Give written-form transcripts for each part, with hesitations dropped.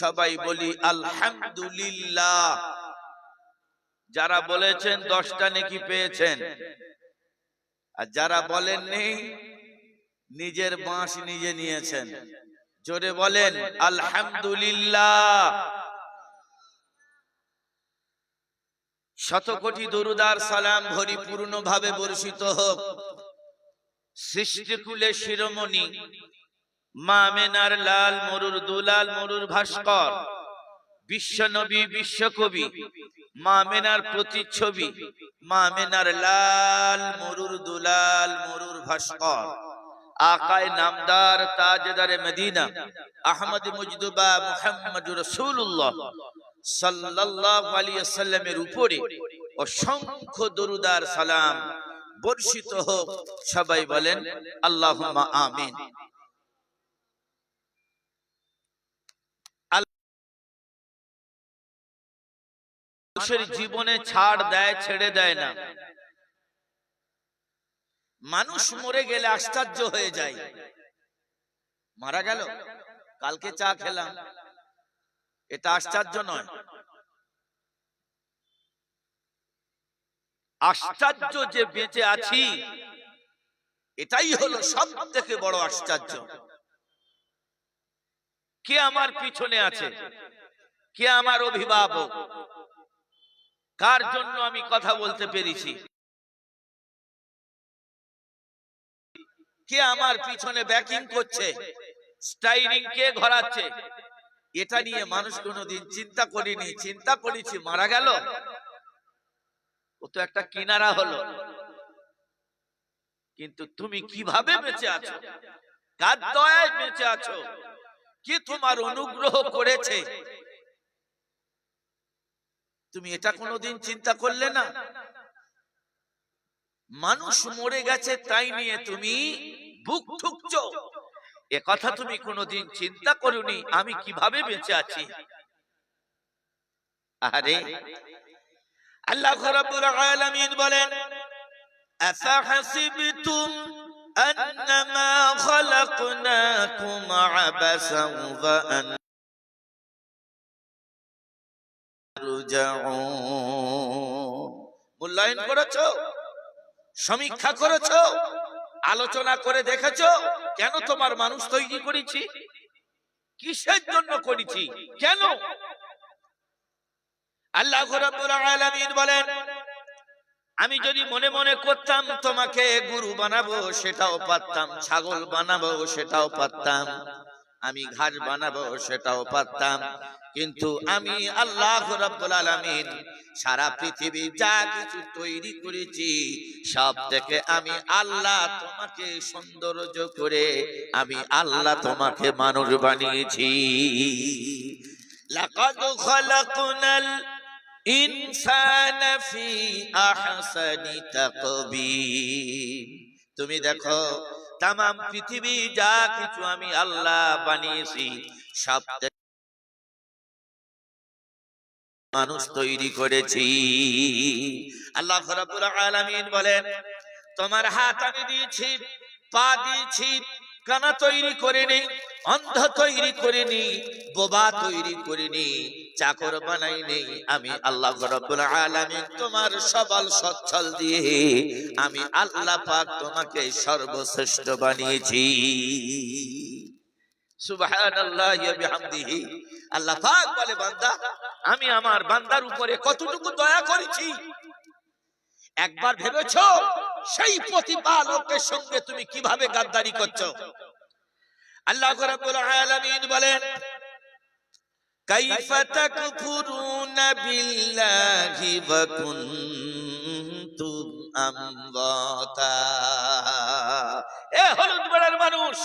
সবাই বলি আলহামদুলিল্লাহ। যারা বলেছেন 10টা নেকি পেয়েছেন, আর যারা বলেননি নিজের বাঁশ নিজে নিয়েছেন। জোরে বলেন আলহামদুলিল্লাহ। শত কোটি দরুদ আর সালাম পরিপূর্ণভাবে বর্ষিত হোক সৃষ্টিকুলে শিরোমণি মা আমেনার লাল মরুর দুলাল মরুর ভাস্কর, বিশ্ব নবী বিশ্বকবি, মা আমেনার প্রতিচ্ছবি, মা আমেনার লাল মরুর দুলাল মরুর ভাস্কর, আকায়ে নামদার তাজদারে মদিনা আহমদ মুজতবা মুহাম্মদুর রাসূলুল্লাহ সাল্লাল্লাহু আলাইহি ওয়াসাল্লামের উপরে অসংখ্য দরুদ আর সালাম বর্ষিত হোক। সবাই বলেন আল্লাহুম্মা আমিন। মানুষের জীবনে ছাড় দেয়, ছেড়ে দেয় না। মানুষ মরে গেলে আশ্চর্য হয়ে যায়। মারা গেল, কালকে চা খেলাম, এটা আশ্চর্য নয়। আশ্চর্য যে বেঁচে আছি, এটাই হলো সব থেকে বড় আশ্চর্য। কে আমার পিছনে আছে, কে আমার অভিভাবক, কার জন্য আমি কথা বলতে পেরেছি, কে আমার পিছনে ব্যাকিং করছে, স্টাইরিং কে ঘোরাচ্ছে, এটা নিয়ে মানুষ কোনোদিন চিন্তা করিনি। চিন্তা করেছি মারা গেল, ও তো একটা কিনারা হলো। কিন্তু তুমি কিভাবে বেঁচে আছো, কার দয়ায় বেঁচে আছো, কে তোমার অনুগ্রহ করেছে, তুমি এটা কোনোদিন চিন্তা করলে না? মানুষ মরে গেছে তাই নিয়ে তুমি বুক ঠুকছো, এ কথা তুমি কোনোদিন চিন্তা করোনি আমি কিভাবে বেঁচে আছি। আরে আল্লাহ রাব্বুল আলামিন বলেন, আফাহাসিবতুম আন্নামা খালাকনাকুম আবাসান ওয়া আনতুম তুরজাউন। মূল্যায়ন করেছো, সমীক্ষা করেছো, আলোচনা করে দেখেছো কেন তোমার মানুষ তৈরি করেছি, কিসের জন্য করেছি, কেন? আল্লাহ রাব্বুল আলামিন বলেন, আমি যদি মনে মনে করতাম তোমাকে গরু বানাবো সেটাও পারতাম, ছাগল বানাবো সেটাও পারতাম, আমি ঘাস বানাবো সেটাও পারতাম, কিন্তু আমি আল্লাহ রাব্বুল আলামিন সারা পৃথিবী যা কিছু তৈরি করেছি সব থেকে আমি আল্লাহ তোমাকে সৌন্দর্য করে আমি আল্লাহ তোমাকে মানুষ বানিয়েছি। লাকাদ খালাকনাল ইনসানা ফি আহসানি তাকবীর। তুমি দেখো तमाम পৃথিবী যা কিছু আমি আল্লাহ বানিয়েছি সব মানুষ তৈরি করেছি। আল্লাহ রাব্বুল আলামিন বলেন, তোমার হাত আমি দিয়েছি, পা দিয়েছি, কানা তৈরি করিনি, অন্ধ তৈরি করিনি, বোবা তৈরি করিনি, চাকর বানাইনি। আমি আল্লাহ রাব্বুল আলামিন তোমার সবল সচ্ছল দিয়ে আমি আল্লাহ পাক তোমাকে সর্বশ্রেষ্ঠ বানিয়েছি। সুবহানাল্লাহি ওয়া বিহামদিহি। আল্লাহ পাক বলে, বান্দা আমি আমার বান্দার উপরে কতটুকু দয়া করেছি একবার ভেবেছো? সেই প্রতিপালকের সঙ্গে তুমি কিভাবে গাদ্দারি করছো? আল্লাহ রাব্বুল আলামিন বলেন, কাইফা তাকফুরুনা বিল্লাহি ওয়া কুনতুম আমওয়াতা। এ হলুদ বেড়ার মানুষ,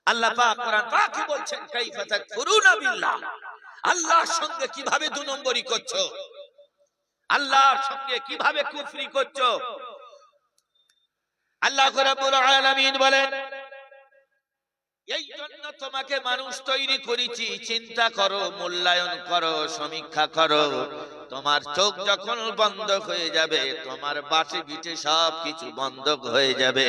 আল্লাহ পাক কোরআন পাকে বলছেন, কাইফা তাকফুরুনা বিল্লাহ, আল্লাহর সঙ্গে কিভাবে দুই নম্বরি করছো, আল্লাহর সঙ্গে কিভাবে কুফরি করছো। আল্লাহ রাব্বুল আলামিন বলেন, এই জন্য তোমাকে মানুষ তৈরি করেছি, চিন্তা করো, মূল্যায়ন করো, সমীক্ষা করো, তোমার চোখ যখন বন্ধ হয়ে যাবে, তোমার বাটি বিটে সব কিছু বন্ধ হয়ে যাবে।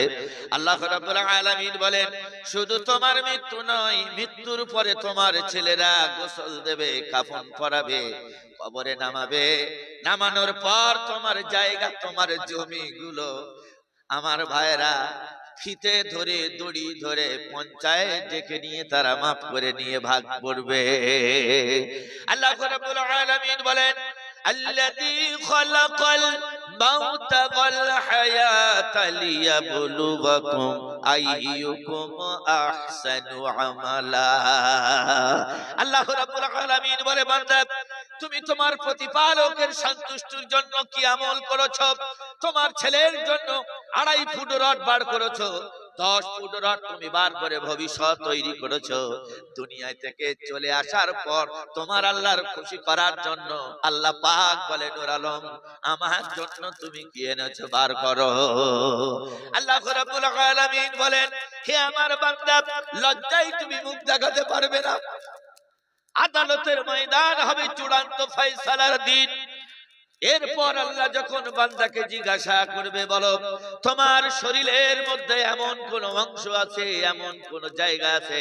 আল্লাহ রাব্বুল আলামিন বলেন, শুধু তোমার মৃত্যু নয়, মৃত্যুর পরে তোমার ছেলেরা গোসল দেবে, কাফন পরাবে, কবরে নামাবে। নামানোর পর তোমার জায়গা, তোমার জমিগুলো আমার ভাইরা ফিতে ধরে, দড়ি ধরে পঞ্চায়েত ডেকে নিয়ে তারা মাফ করে নিয়ে ভাগ করবে। আল্লাহ রাব্বুল আলামিন বলেন, আল্লাযী খালাকাল মাউতা ওয়াল হায়াতা লিয়াবলুয়াকুম আইয়ুকুম আহসানু আমালা। আল্লাহ রাব্বুল আলামিন বলে, বান্দা তুমি তোমার প্রতিপালকের সন্তুষ্টির জন্য কি আমল করেছো? তোমার ছেলের জন্য 2.5 ফুট রড বার করেছো, 10 ফুট রড তুমি বার করে ভবিষ্যৎ তৈরি করেছো। দুনিয়ায় থেকে চলে আসার পর তোমার আল্লাহর খুশি করার জন্য আল্লাহ পাক বলে, নূর আলম আমার জন্য তুমি কি এনেছো বার করো। আল্লাহ রাব্বুল আলামিন বলেন, হে আমার বান্দা, লজ্জায় তুমি মুখ দেখাতে পারবে না। আদালতের ময়দান হবে চূড়ান্ত ফয়সালার দিন। এরপর আল্লাহ যখন বান্দাকে জিজ্ঞাসা করবে, বলো তোমার শরীরের মধ্যে এমন কোন অংশ আছে, এমন কোন জায়গা আছে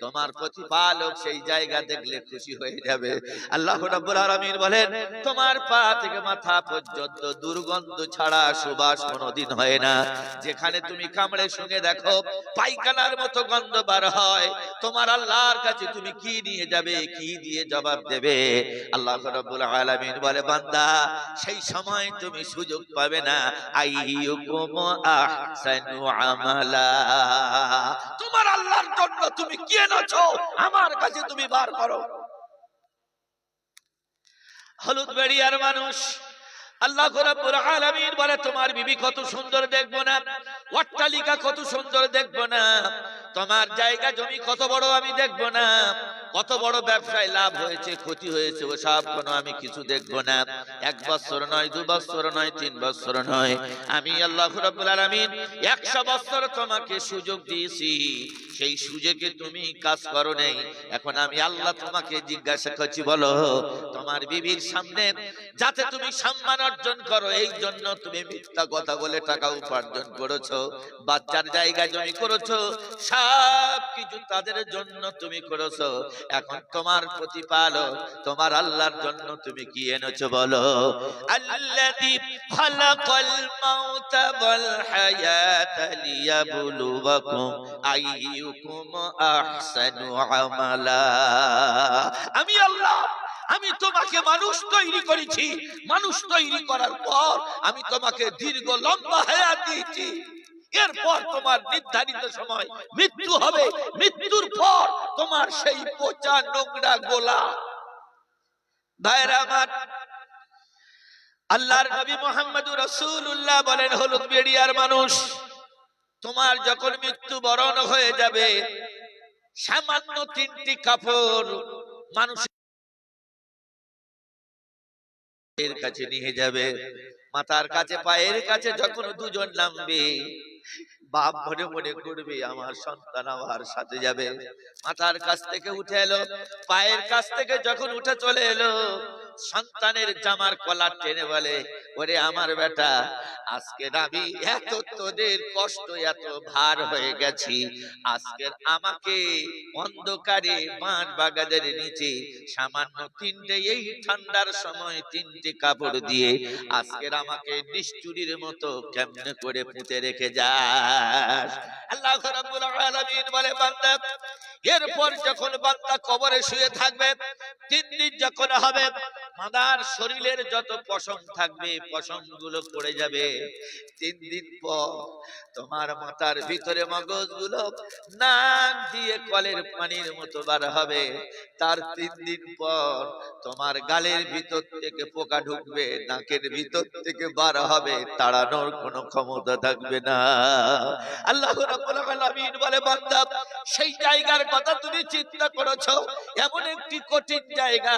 তোমার প্রতিপালক সেই জায়গা দেখলে খুশি হয়ে যাবে। আল্লাহ রাব্বুল আলামিন বলেন, তোমার পা থেকে মাথা পর্যন্ত দুর্গন্ধ ছাড়া সুবাস কোনোদিন হয় না। যেখানে তুমি কামড়ে শুনে দেখো পায়খানার মতো গন্ধ বার হয়, তোমার আল্লাহর কাছে তুমি কি নিয়ে যাবে, কি দিয়ে জবাব দেবে? আল্লাহ রাব্বুল আলামিন বলে, বান্দা সেই সময় তুমি সুযোগ পাবে না। আইয়ুকুম আহসানু আমালা, তোমার আল্লাহর জন্য তুমি কি এনেছো আমার কাছে তুমি বার করো। হলুদ বেড়িয়ার মানুষ, আল্লাহ রাব্বুল আলামিন বলে, তোমার বিবি কত সুন্দর দেখবো না, অট্টালিকা কত সুন্দর দেখবো না, তোমার জায়গা জমি কত বড় আমি দেখবো না, কত বড় ব্যবসায় লাভ হয়েছে ক্ষতি হয়েছে ওসব কোনো আমি কিছু দেখবো না। 1 বছর নয়, 2 বছর নয়, 3 বছর নয়, আমি আল্লাহ রাব্বুল আলামিন 100 বছর তোমাকে সুযোগ দিয়েছি, সেই সুযোগে তুমি কাজ করো নাই। এখন আমি আল্লাহ তোমাকে জিজ্ঞাসা করছি, বলো তোমার বিবির সামনে যাতে তুমি সম্মান অর্জন করো, এই জন্য তুমি মিথ্যা কথা বলে টাকা উপার্জন করেছো, বাচ্চার জায়গা জমি করেছো, সব কিছু তাদের জন্য তুমি করেছো। এখন তোমার প্রতিপালক তোমার আল্লাহর জন্য তুমি কি এনেছো বলো? আল্লাযী খালাকাল মাউতা ওয়াল হায়াতা লিয়াবলুয়াকুম আইয়ুকুম আহসানু আমালা। আমি আল্লাহ, আমি তোমাকে মানুষ তৈরি করেছি, মানুষ তৈরি করার পর আমি তোমাকে দীর্ঘ লম্বা হায়াত দিয়েছি। এরপর তোমার নির্ধারিত সময় মৃত্যু হবে, মৃত্যুর পর তোমার সেই পচা নোংরা গোলা। ভাইরা আমার, আল্লাহর নবী মুহাম্মদুর রাসূলুল্লাহ বলেন, হলুদ বেড়িয়ার মানুষ, তোমার যখন মৃত্যু বরণ হয়ে যাবে, সামান্য 3টি কাপড় মানুষের কাছে নিয়ে যাবে। মাথার কাছে পায়ের কাছে যখন দুজন নামবে, বাপ মনে মনে করবে আমার সন্তান আমার সাথে যাবে। মাথার কাছ থেকে উঠে এলো, পায়ের কাছ থেকে যখন উঠে চলে এলো, সন্তানের জামার কলার টেনে বলে, ওরে আমার বেটা, আজকে আমি এত তোদের কষ্ট এত ভার হয়ে গেছি, আজকে আমাকে অন্ধকারে বাঁশ বাগানের নিচে সামান্য 3টে, এই ঠান্ডার সময় 3টে কাপড় দিয়ে আজকের আমাকে নিষ্ঠুরির মতো কেমনে করে পুঁতে রেখে যাস। আল্লাহ রাব্বুল আলামিন বলে, বান্দা এরপর যখন বান্দা কবরে শুয়ে থাকবে, 3 দিন যখন হবে, মাদার শরীরের যত পশম থাকবে পশম গুলো পড়ে যাবে। 3 দিন পর তোমার মাথার ভিতরে মগজ গুলো নাক দিয়ে কলের পানির মতো বার হবে। তার 3 দিন পর তোমার গালের ভিতর থেকে পোকা ঢুকবে, নাকের ভিতর থেকে বার হবে, তাড়ানোর কোনো ক্ষমতা থাকবে না। আল্লাহ রাব্বুল আলামিন বলে, বান্দা সেই জায়গার কথা তুমি চিন্তা করেছো, এমন একটি কঠিন জায়গা,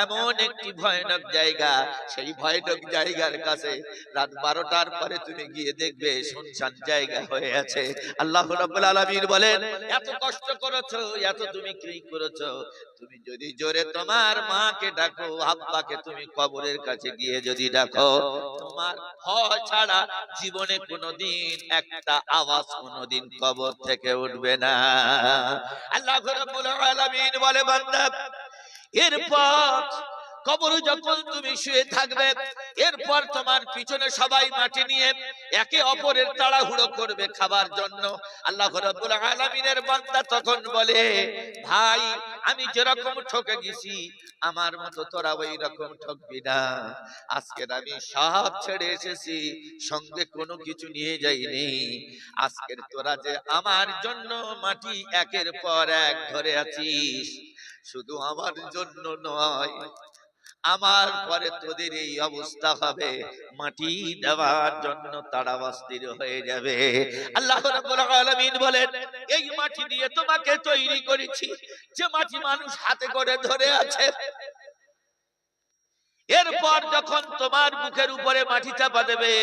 এমন একটি একটি ভয়ানক জায়গা, সেই ভয়ানক জায়গার কাছে রাত 12টার পরে তুমি গিয়ে দেখবে শুনশান জায়গা হয়ে আছে। আল্লাহ রাব্বুল আলামিন বলেন, এত কষ্ট করেছো, এত তুমি কি করেছো, তুমি যদি জোরে তোমার মাকে ডাকো, আব্বাকে তুমি কবরের কাছে গিয়ে যদি ডাকো, তোমার ভয় ছাড়া জীবনে কোনোদিন একটা আওয়াজ কোনোদিন কবর থেকে উঠবে না। আল্লাহ রাব্বুল আলামিন বলে, বান্দা এরপর কবরে যখন তুমি শুয়ে থাকবে, এরপর তোমার পিছনে সবাই মাটি নিয়ে একে অপরের তাড়াহুড়ো করবে খাবার জন্য। আল্লাহ রাব্বুল আলামিনের বান্দা তখন বলে, ভাই আমি যেরকম ঠকে গেছি আমার মতো তোরা ওই রকম ঠকবি না। আজকের আমি সব ছেড়ে এসেছি, সঙ্গে কোনো কিছু নিয়ে যাইনি। আজকের তোরা যে আমার জন্য মাটি একের পর এক ধরে আছিস, শুধু আমার জন্য নয়, আমার পরে তোদের এই অবস্থা হবে, মাটি দেওয়ার জন্য তারা অস্থির হয়ে যাবে। আল্লাহ রাব্বুল আলামিন বলেন, এই মাটি দিয়ে তোমাকে তৈরি করেছি, যে মাটি মানুষ হাতে করে ধরে আছে। এরপর যখন তোমার বুকের উপরে মাটি চাপা দেবে,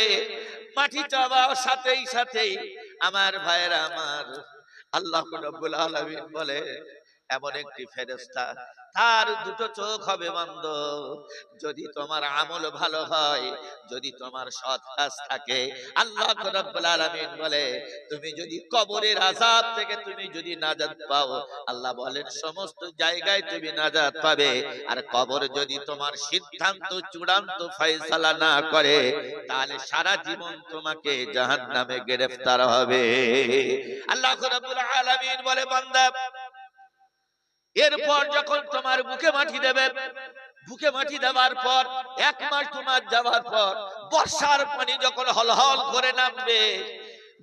মাটি চাপার সাথেই সাথেই আমার ভাইয়েরা আমার, আল্লাহ রাব্বুল আলামিন বলে, এমন একটি ফেরেশতা, তার দুটো চোখ হবে বন্ধ। যদি তোমার আমল ভালো হয়, যদি তোমার সৎ কাজ থাকে, আল্লাহ রাব্বুল আলামিন বলে, তুমি যদি কবরের আযাব থেকে তুমি যদি নাজাত পাও, আল্লাহ বলেন সমস্ত জায়গায় তুমি নাজাত পাবে। আর কবর যদি তোমার সিদ্ধান্ত চূড়ান্ত ফয়সালা না করে, তাহলে সারা জীবন তোমাকে জাহান্নামে গ্রেফতার হবে। আল্লাহ রাব্বুল আলামিন বলে, বান্দা এরপর যখন তোমার বুকে মাটি দেবে, বুকে মাটি দেওয়ার পর 1 মাস তোমার যাওয়ার পর বর্ষার পানি যখন হলহল করে নামবে,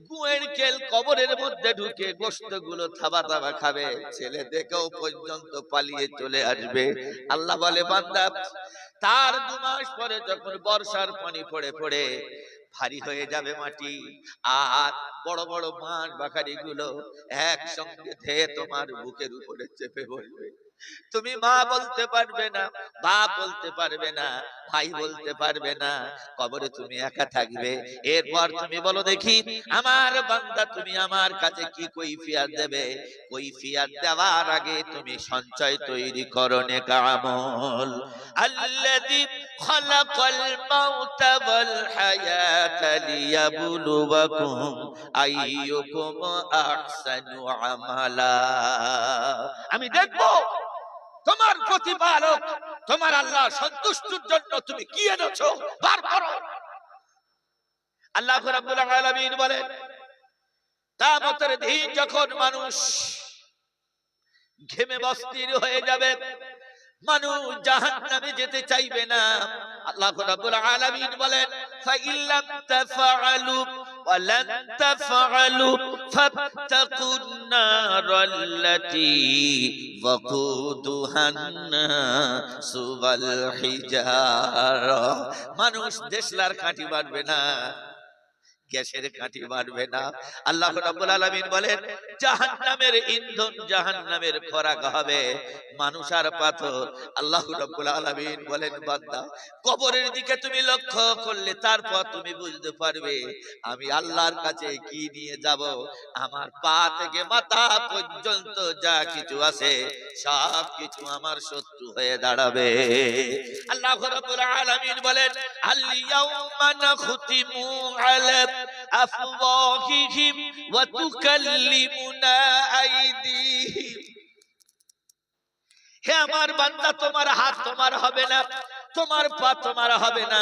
গুয়ের কেল কবরের মধ্যে ঢুকে গোশতগুলো থাবা থাবা খাবে, ছেলে দেখেও পর্যন্ত পালিয়ে চলে আসবে। আল্লাহ বলে, বান্দা তার 2 মাস পরে যখন বর্ষার পানি পড়ে পড়ে ভারী হয়ে যাবে মাটি, আর বড় বড় মাছ বাকারি গুলো একসঙ্গে ধেয়ে তোমার বুকের উপরে চেপে বসবে, তুমি মা বলতে পারবে না, বাপ বলতে পারবে না, ভাই বলতে পারবে না, কবরে তুমি একা থাকবে। এরপর তুমি বলো দেখি আমার বান্দা, তুমি আমার কাছে কি কৈফিয়ত দেবে? কৈফিয়ত দেওয়ার আগে তুমি সঞ্চয় তৈরি করো নেক আমল। আল্লাযী খালাকাল মাউতা ওয়াল হায়াতা লিয়াবলুয়াকুম আইয়ুকুম আহসানু আমালা। আমি দেখবো তোমার প্রতিপালক তোমার আল্লাহ সন্তুষ্টির জন্য তুমি কি এনেছো বার করো। আল্লাহ রাব্বুল আলামিন বলেন, কিয়ামতের দিন যখন মানুষ ঘেমে অস্থির হয়ে যাবে, মানুষ জাহান্নামে যেতে চাইবে না, আল্লাহ রাব্বুল আলামিন বলেন, ফাইল্লাম তাফআলু ওয়া লান তাফআলু ফাত্তাকুন নারাল্লাতী ওয়াকুদুহান নাসু ওয়াল হিজারা। মানুষ দেশলার কাঠি বাড়বে না, গ্যাসের কাঠি মারবে না। আল্লাহ রাব্বুল আলামিন বলেন, জাহান্নামের ইন্ধন, জাহান্নামের খোরাক হবে মানুষ আর পাথর। আল্লাহ রাব্বুল আলামিন বলেন, বান্দা কবরের দিকে তুমি লক্ষ্য করলে তারপর তুমি বুঝতে পারবে আমি আল্লাহর কাছে কি নিয়ে যাব। আমার পা থেকে মাথা পর্যন্ত যা কিছু আছে সব কিছু আমার শত্রু হয়ে দাঁড়াবে। আল্লাহ রাব্বুল আলামিন বলেন, আল ইয়াউমা নাখতিমু আলা আফওয়াহিহিম ওয়া তুকাল্লিমুনা আইদিহিম। হে আমার বান্দা, তোমার হাত তোমার হবে না, তোমার পা তোমার হবে না,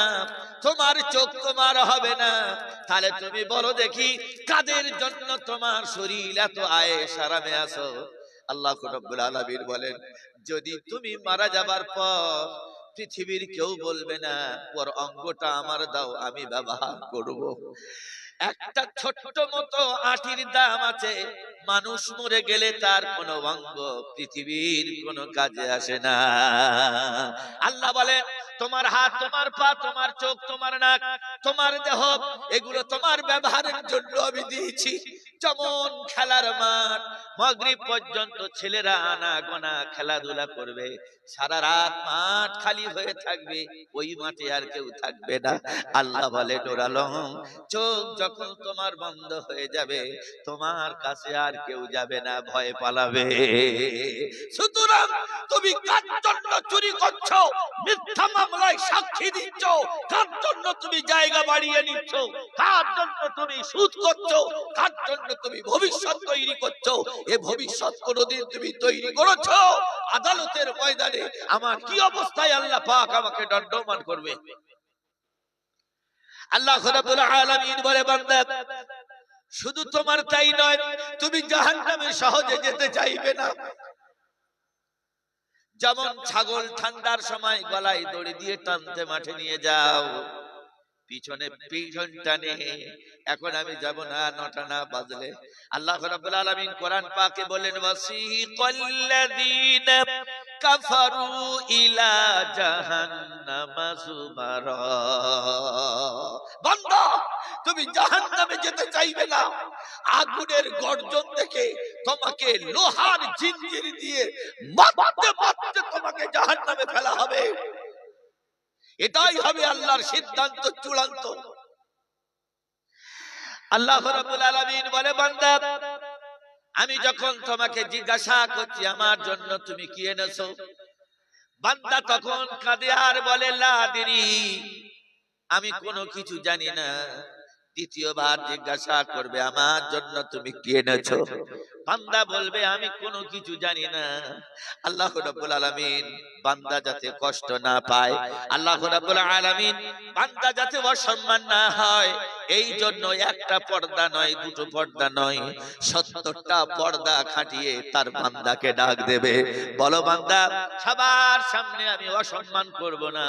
তোমার চোখ তোমার হবে না। তাহলে তুমি বলো দেখি কাদের জন্য তোমার শরীর এত আয়েশ আরামে আছো? আল্লাহ রাব্বুল আলামিন বলেন, যদি তুমি মারা যাবার পর পৃথিবীর কেউ বলবে না ওর অঙ্গটা আমার দাও, আমি ব্যবহার করব। একটা ছোট্ট মতো আটির দাম আছে, মানুষ মরে গেলে তার কোন অঙ্গ পৃথিবীর কোন কাজে আসে না। আল্লাহ বলেন, তোমার হাত, তোমার পা, তোমার চোখ, তোমার নাক, তোমার দেহ, এগুলো তোমার ব্যবহারের জন্য আমি দিয়েছি। যেমন খেলার মাঠ, মাগরিব পর্যন্ত ছেলেরা আনাগোনা খেলাধুলা করবে, সারা রাত মাঠ খালি হয়ে থাকবে, ওই মাঠে আর কেউ থাকবে না। আল্লাহ বলে ডোরালম, চোখ যখন তোমার বন্ধ হয়ে যাবে, তোমার কাছে আর কেউ যাবে না, ভয় পালাবে। সুতরাং তুমি কার জন্য চুরি করছো, মিথ্যা মামলায় সাক্ষী দিচ্ছ, কার জন্য তুমি জায়গা বাড়িয়ে নিচ্ছ, কার জন্য তুমি সুদ করছো, কার জন্য তুমি ভবিষ্যৎ তৈরি করছো, এ ভবিষ্যৎ কোনদিন তুমি তৈরি করেছো? আদালতের ময়দানে আমার কি অবস্থায় আল্লাহ পাক আমাকে দণ্ডমান করবে? আল্লাহ রাব্বুল আলামিন বলে, বান্দা শুধু তোমার তাই নয়, তুমি জাহান্নামে সহজে যেতে চাইবে না। যেমন ছাগল ঠান্ডার সময় গলায় দড়ি দিয়ে টানতে মাঠে নিয়ে যাও, পিছনে পিছন টানে, এখন আমি যাব না, 9টা না বাজলে। আল্লাহ রাব্বুল আলামিন কোরআন পাকে বলেন, ওয়াসিকাল্লাযীনা কাফারু ইলা জাহান্নামা যুমারা। বান্দা তুমি জাহান্নামে যেতে চাইবে না, আগুনের গর্জন থেকে তোমাকে লোহার জিঞ্জির দিয়ে মারতে মারতে তোমাকে জাহান্নামে ফেলা হবে। এটাই হবে আল্লাহর সিদ্ধান্ত চূড়ান্ত। আল্লাহ রাব্বুল আলামিন বলে, বান্দা আমি যখন তোমাকে জিজ্ঞাসা করছি আমার জন্য তুমি কি এনেছো, বান্দা তখন কাঁদে আর বলে, লা আদরি, আমি কোনো কিছু জানি না। দ্বিতীয়বার জিজ্ঞাসা করবে, আমার জন্য তুমি কি এনেছো, বান্দা বলবে, আমি কোনো কিছু জানি না। আল্লাহ রাব্বুল আলামিন বান্দা যাতে কষ্ট না পায়, আল্লাহ রাব্বুল আলামিন বান্দা যাতে অসম্মান না হয়, এই জন্য একটা পর্দা নয়, দুটো পর্দা নয়, 70টা পর্দা খাটিয়ে তার বান্দাকে ডাক দেবে। বলো, বান্দা সবার সামনে আমি অসম্মান করব না।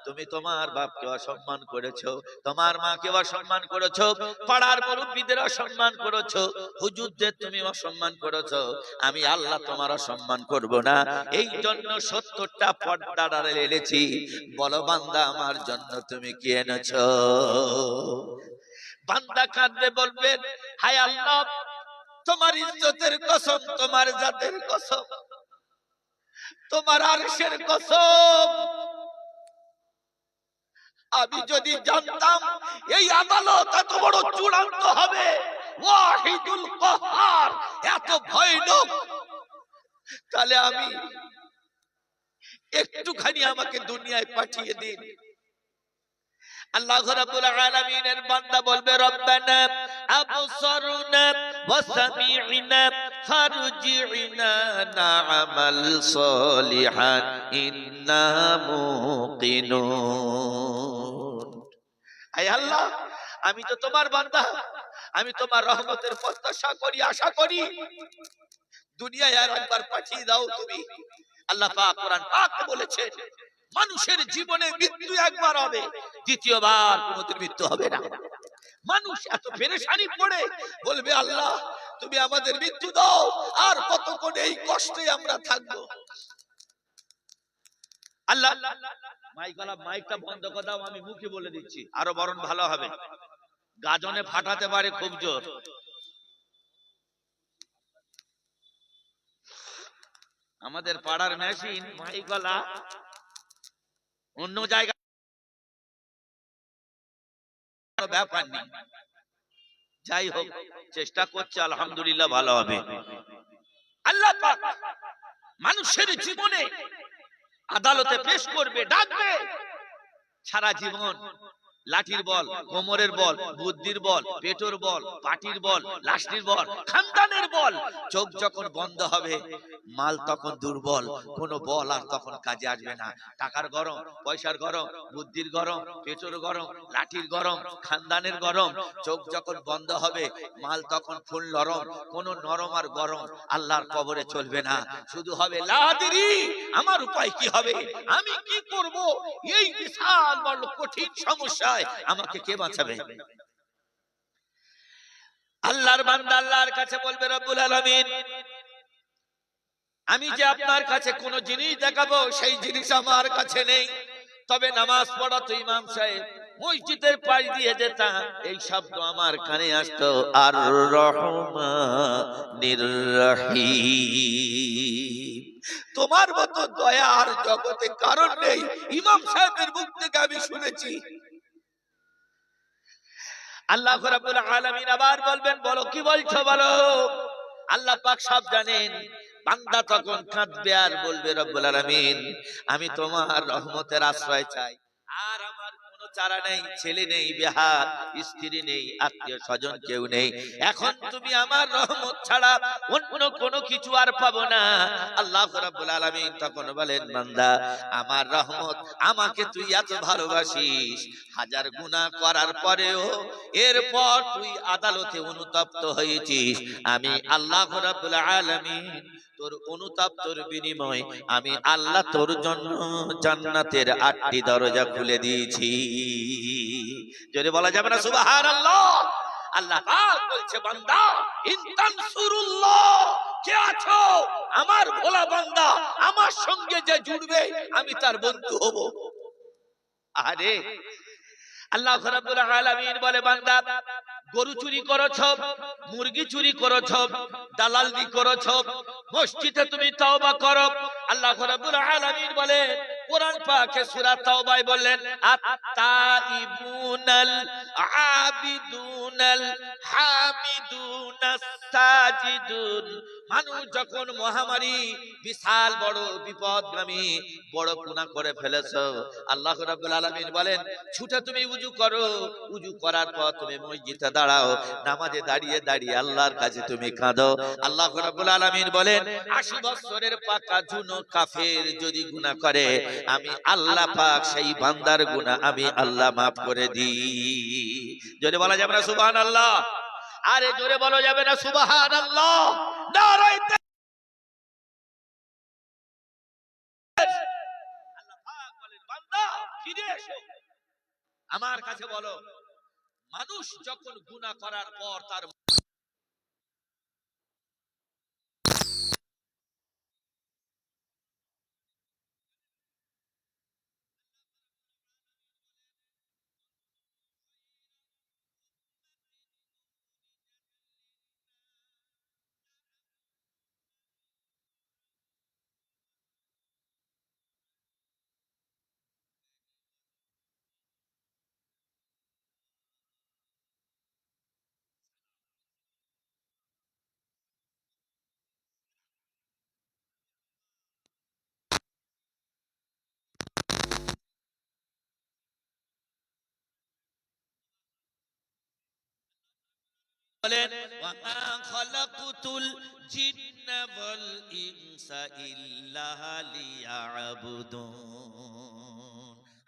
তুমি তোমার বাপকে অসম্মান করেছো, তোমার মাকে অসম্মান করেছো, পাড়ার মুরব্বিদের অসম্মান করেছো, হুজুরদের তুমি অসম্মান করেছো, আমি আল্লাহ তোমার অসম্মান করব না। এই জন্য 70টা পর্দা এনেছি। বলো বান্দা আমার জন্য তুমি কি এনেছো? বান্দা কাঁদবে, বলবেন, হায় আল্লাহ, তোমার ইজ্জতের কসম, তোমার জাতের কসম, তোমার আরশের কসম, আমি যদি জানতাম এই আদালত এত বড় চূড়ান্ত হবে, ওয়াহিদুল কাহ্হার এত ভয়ানক, তাহলে আমি একটুখানি আমাকে দুনিয়ায় পাঠিয়ে দিন। আল্লাহ রাব্বুল আলামিনের বান্দা বলবে, রব্বানা আবসারনা ওয়া সামি'না ফারজি'না না'মাল সালিহান ইন্না মুকিনুন। আয় আল্লাহ, আমি তো তোমার বান্দা, আমি তোমার রহমতের প্রত্যাশা করি, আশা করি, দুনিয়ায় আর একবার পাঠিয়ে দাও তুমি। আল্লাহ পাক কোরআন পাকে বলেছেন, মানুষের জীবনে মৃত্যু একবার হবে, দ্বিতীয়বার কোনোদিন মৃত্যু হবে না। মানুষ এত পেরেশানি পড়ে বলবে, আল্লাহ তুমি আমাদের মৃত্যু দাও, আর কতক্ষণ এই কষ্টে আমরা থাকবো। আল্লাহ মাইকটা বন্ধ করে দাও, আমি মুখে বলে দিচ্ছি, আরো বরং ভালো হবে, গাজনে ফাটাতে পারে খুব জোর। আমাদের পাড়ার মেশিন মাইকলা অন্য জায়গায় ব্যাপার নেই, যাই হোক চেষ্টা করছে, আলহামদুলিল্লাহ ভালো হবে। আল্লাহ পাক মানুষের জীবনে আদালতে পেশ করবে, ডাকবে, সারা জীবন লাঠির বল, কোমরের বল, বুদ্ধির বল, পেটোর বল, পাটির বল, লাঠির বল, খানদানের বল, চোখ যখন বন্ধ হবে, মাল তখন দুর্বল, কোনো বল আর তখন কাজে আসবে না। টাকার গরম, পয়সার গরম, বুদ্ধির গরম, পেটোর গরম, লাঠির গরম, খানদানের গরম, চোখ যখন বন্ধ হবে, মাল তখন ফুল নরম, কোনো নরম আর গরম আল্লাহর কবরে চলবে না, শুধু হবে লা আদরি, আমার উপায় কি হবে, আমি কি করব, এই বিশাল বড় কঠিন সমস্যায় আমাকে কে বাঁচাবে? আল্লাহর বান্দা আল্লাহর কাছে বলবে, রব্বুল আলামিন, আমি যে আপনার কাছে কোন জিনিস দেখাবো সেই জিনিস আমার কাছে নেই, তবে নামাজ পড়া তো ইমাম সাহেব, মসজিদের পাশ দিয়ে যেতাম, এই শব্দ আমার কানে আসতো, আর রহমানির রহিম। তোমার মতো দয়া আর জগতে কারণ নেই, ইমাম সাহেবের মুখ থেকে আমি শুনেছি। আল্লাহ রাব্বুল আলামিন আবার বলবেন, বলো কি বলছো বলো। আল্লাহ পাক সব জানেন। বান্দা তখন কাঁদবে আর বলবে, রব্বুল আলামিন আমি তোমার রহমতের আশ্রয় চাই, আর আমার কোনো চারা নেই, ছেলে নেই, বেহাত স্ত্রী নেই, আত্মীয় স্বজন কেউ নেই, এখন তুমি আমার রহমত ছাড়া অন্য কোনো কিছু আর পাবো না। আল্লাহ রাব্বুল আলামিন তখন বলেন, বান্দা আমার রহমত, আমাকে তুই এত ভালোবাসিস, হাজার গুনাহ করার পরেও এরপর তুই আদালতে অনুতপ্ত হয়েছিস, আমি আল্লাহ রাব্বুল আলামিন তোর অনুতাপ, তোর বিনিময় আমি আল্লাহ তোর জন্য জান্নাতের 8টি দরজা খুলে দিয়েছি। যদি বলা যাবে না সুবহানাল্লাহ। আল্লাহ পাক বলছে, বান্দা ইন তানসুরুল্লাহ, কে আছো আমার ভোলা বান্দা, আমার সঙ্গে যে জুড়বে আমি তার বন্ধু হব। আরে আল্লাহ রাব্বুল আলামিন বলে, বান্দা গরু চুরি করেছো, মুরগি চুরি করেছো, দালালি করেছো, মসজিদে তুমি তওবা করো। আল্লাহ রাব্বুল আলামিন বলে কোরআন পাকে সূরা তাওবায় বললেন, আত-তাইবুনাল আবিদুনাল হামিদুনাস সাজিদুন। মানুষ যখন মহামারী, বিশাল বড় বিপদগামী বড় গুনাহ করে ফেলেছো, আল্লাহ রাব্বুল আলামিন বলেন ছুটে তুমি উযু করো, উযু করার পর তুমি মসজিদে দাঁড়াও, নামাজে দাঁড়িয়ে দাঁড়িয়ে আল্লাহর কাছে তুমি কাঁদো। আল্লাহ রাব্বুল আলামিন বলেন 80 বছরের পাকা জুনো কাফের যদি গুনাহ করে, আমি আল্লাহ পাক সেই বান্দার গুনাহ আমি আল্লাহ maaf করে দিই। জোরে বলা যাবে না সুবহানাল্লাহ? আরে জোরে বলা যাবে না সুবহানাল্লাহ? নারায়ে আল্লাহ পাক বলেন, বান্দা ফিরে এসো আমার কাছে, বলো মানুষ যখন গুনাহ করার পর তার বলেন, ওয়া মা খালাকুতুল জিন্না ওয়াল ইনসা ইল্লা লিয়াবুদুন।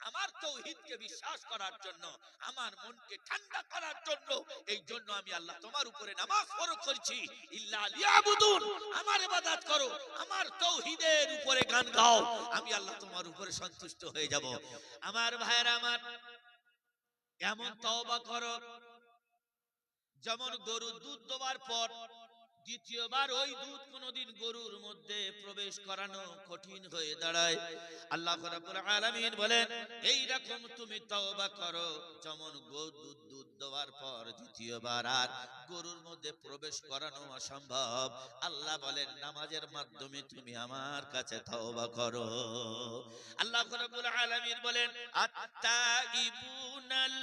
আমার তাওহীদকে বিশ্বাস করার জন্য, আমার মনকে ঠান্ডা করার জন্য, এই জন্য আমি আল্লাহ তোমার উপরে নামাজ ফরজ করেছি। ইল্লা লিয়াবুদুন, আমার ইবাদত করো, আমার তাওহীদের উপরে গান গাও, আমি আল্লাহ তোমার উপরে সন্তুষ্ট হয়ে যাব। আমার ভাইরা আমার, এমন তওবা করো যেমন গরু দুধ দেওয়ার পর দ্বিতীয়বার ওই দুধ কোনদিন গরুর মধ্যে প্রবেশ করানো কঠিন হয়ে দাঁড়ায়। আল্লাহ রাব্বুল আলামিন বলেন, এই রকম তুমি তওবা করো যেমন দুধ দেওয়ার পর দ্বিতীয়বার আর গরুর মধ্যে প্রবেশ করানো অসম্ভব। আল্লাহ বলেন, নামাজের মাধ্যমে তুমি আমার কাছে তওবা করো। আল্লাহ রাব্বুল আলামিন বলেন, আত-তাইবুনাল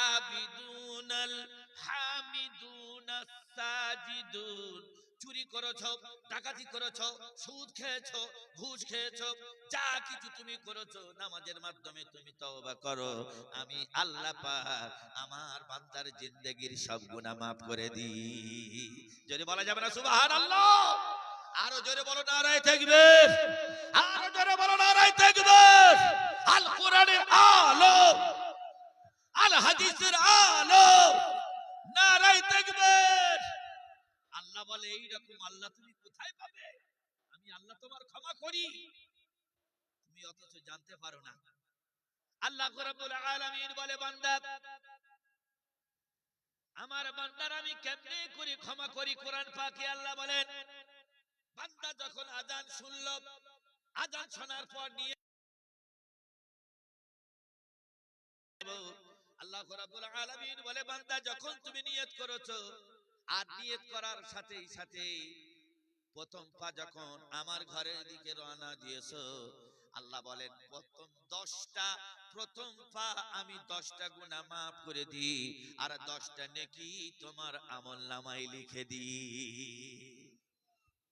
আবিদুনাল হামিদুনাস সাজিদুন। চুরি করেছো, ডাকাতি করেছো, সুদ খেয়েছো, ঘুষ খেয়েছো, যা কিছু তুমি করেছো, নামাজের মাধ্যমে তুমি তওবা করো, আমি আল্লাহ পাক আমার বান্দার জিন্দেগীর সব গুনাহ maaf করে দিই। যদি বলা যাবে না সুবহানাল্লাহ? আরো জোরে বলো নারায়ে তাকবীর, আরো জোরে বলো নারায়ে তাকবীর। আল কোরআনের আলো, আল হাদিসের আলো, নারায়ে তাকবীর। আল্লাহ বলে, এই রকম আল্লাহ তুমি কোথায় পাবে? আমি আল্লাহ তোমার ক্ষমা করি, তুমি অথচ জানতে পারো না। আল্লাহ রাব্বুল আলামিন বলে, বান্দা আমার বান্দার আমি কেমনে করে ক্ষমা করি? কোরআন পাকে আল্লাহ বলেন, বান্দা যখন আযান শুনল, আযান শোনার পর নিয়ে আল্লাহ রাব্বুল আলামিন বলে বান্দা যখন তুমি নিয়ত করেছো আর নিয়ত করার সাথেই সাথে প্রথম পা যখন আমার ঘরের দিকে রওনা দিয়েছো আল্লাহ বলেন প্রথম পা আমি 10টা গুনাহ maaf করে দিই আর 10টা নেকি তোমার আমলনামায় লিখে দিই।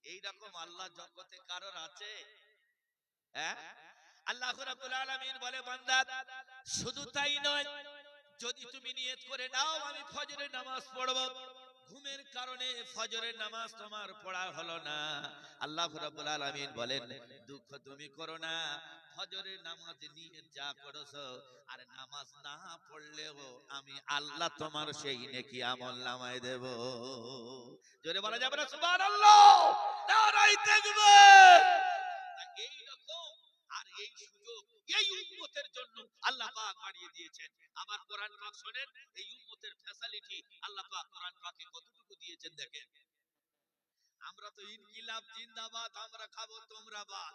এইরকম আল্লাহ জগতে কারোর আছে? হ্যাঁ, আল্লাহ রাব্বুল আলামিন বলে বান্দা শুধু তাই নয়, যদি তুমি নিয়ত করে নাও আমি ফজরের নামাজ পড়ব, ঘুমের কারণে ফজরের নামাজ তোমার পড়া হলো না, আল্লাহ রাব্বুল আলামিন বলেন দুঃখ তুমি করো না, ফজরের নামাজ নিয়ত যা করেছো আর নামাজ না পড়লেও আমি আল্লাহ তোমার সেই নেকি আমলনামায় দেব। জোরে বলা যাবে না সুবহানাল্লাহ? নারায়ে তাকবীর। এই রকম আর এই সুযোগ এই উম্মতের জন্য আল্লাহ পাক বাড়িয়ে দিয়েছেন। আবার কোরআন পাক শুনেন, এই উম্মতের ফ্যাসিলিটি আল্লাহ পাক কোরআন পাকে কতটুকু দিয়েছেন দেখেন। আমরা তো ইনকিলাব জিন্দাবাদ, আমরা খাবো তোমরা বাদ,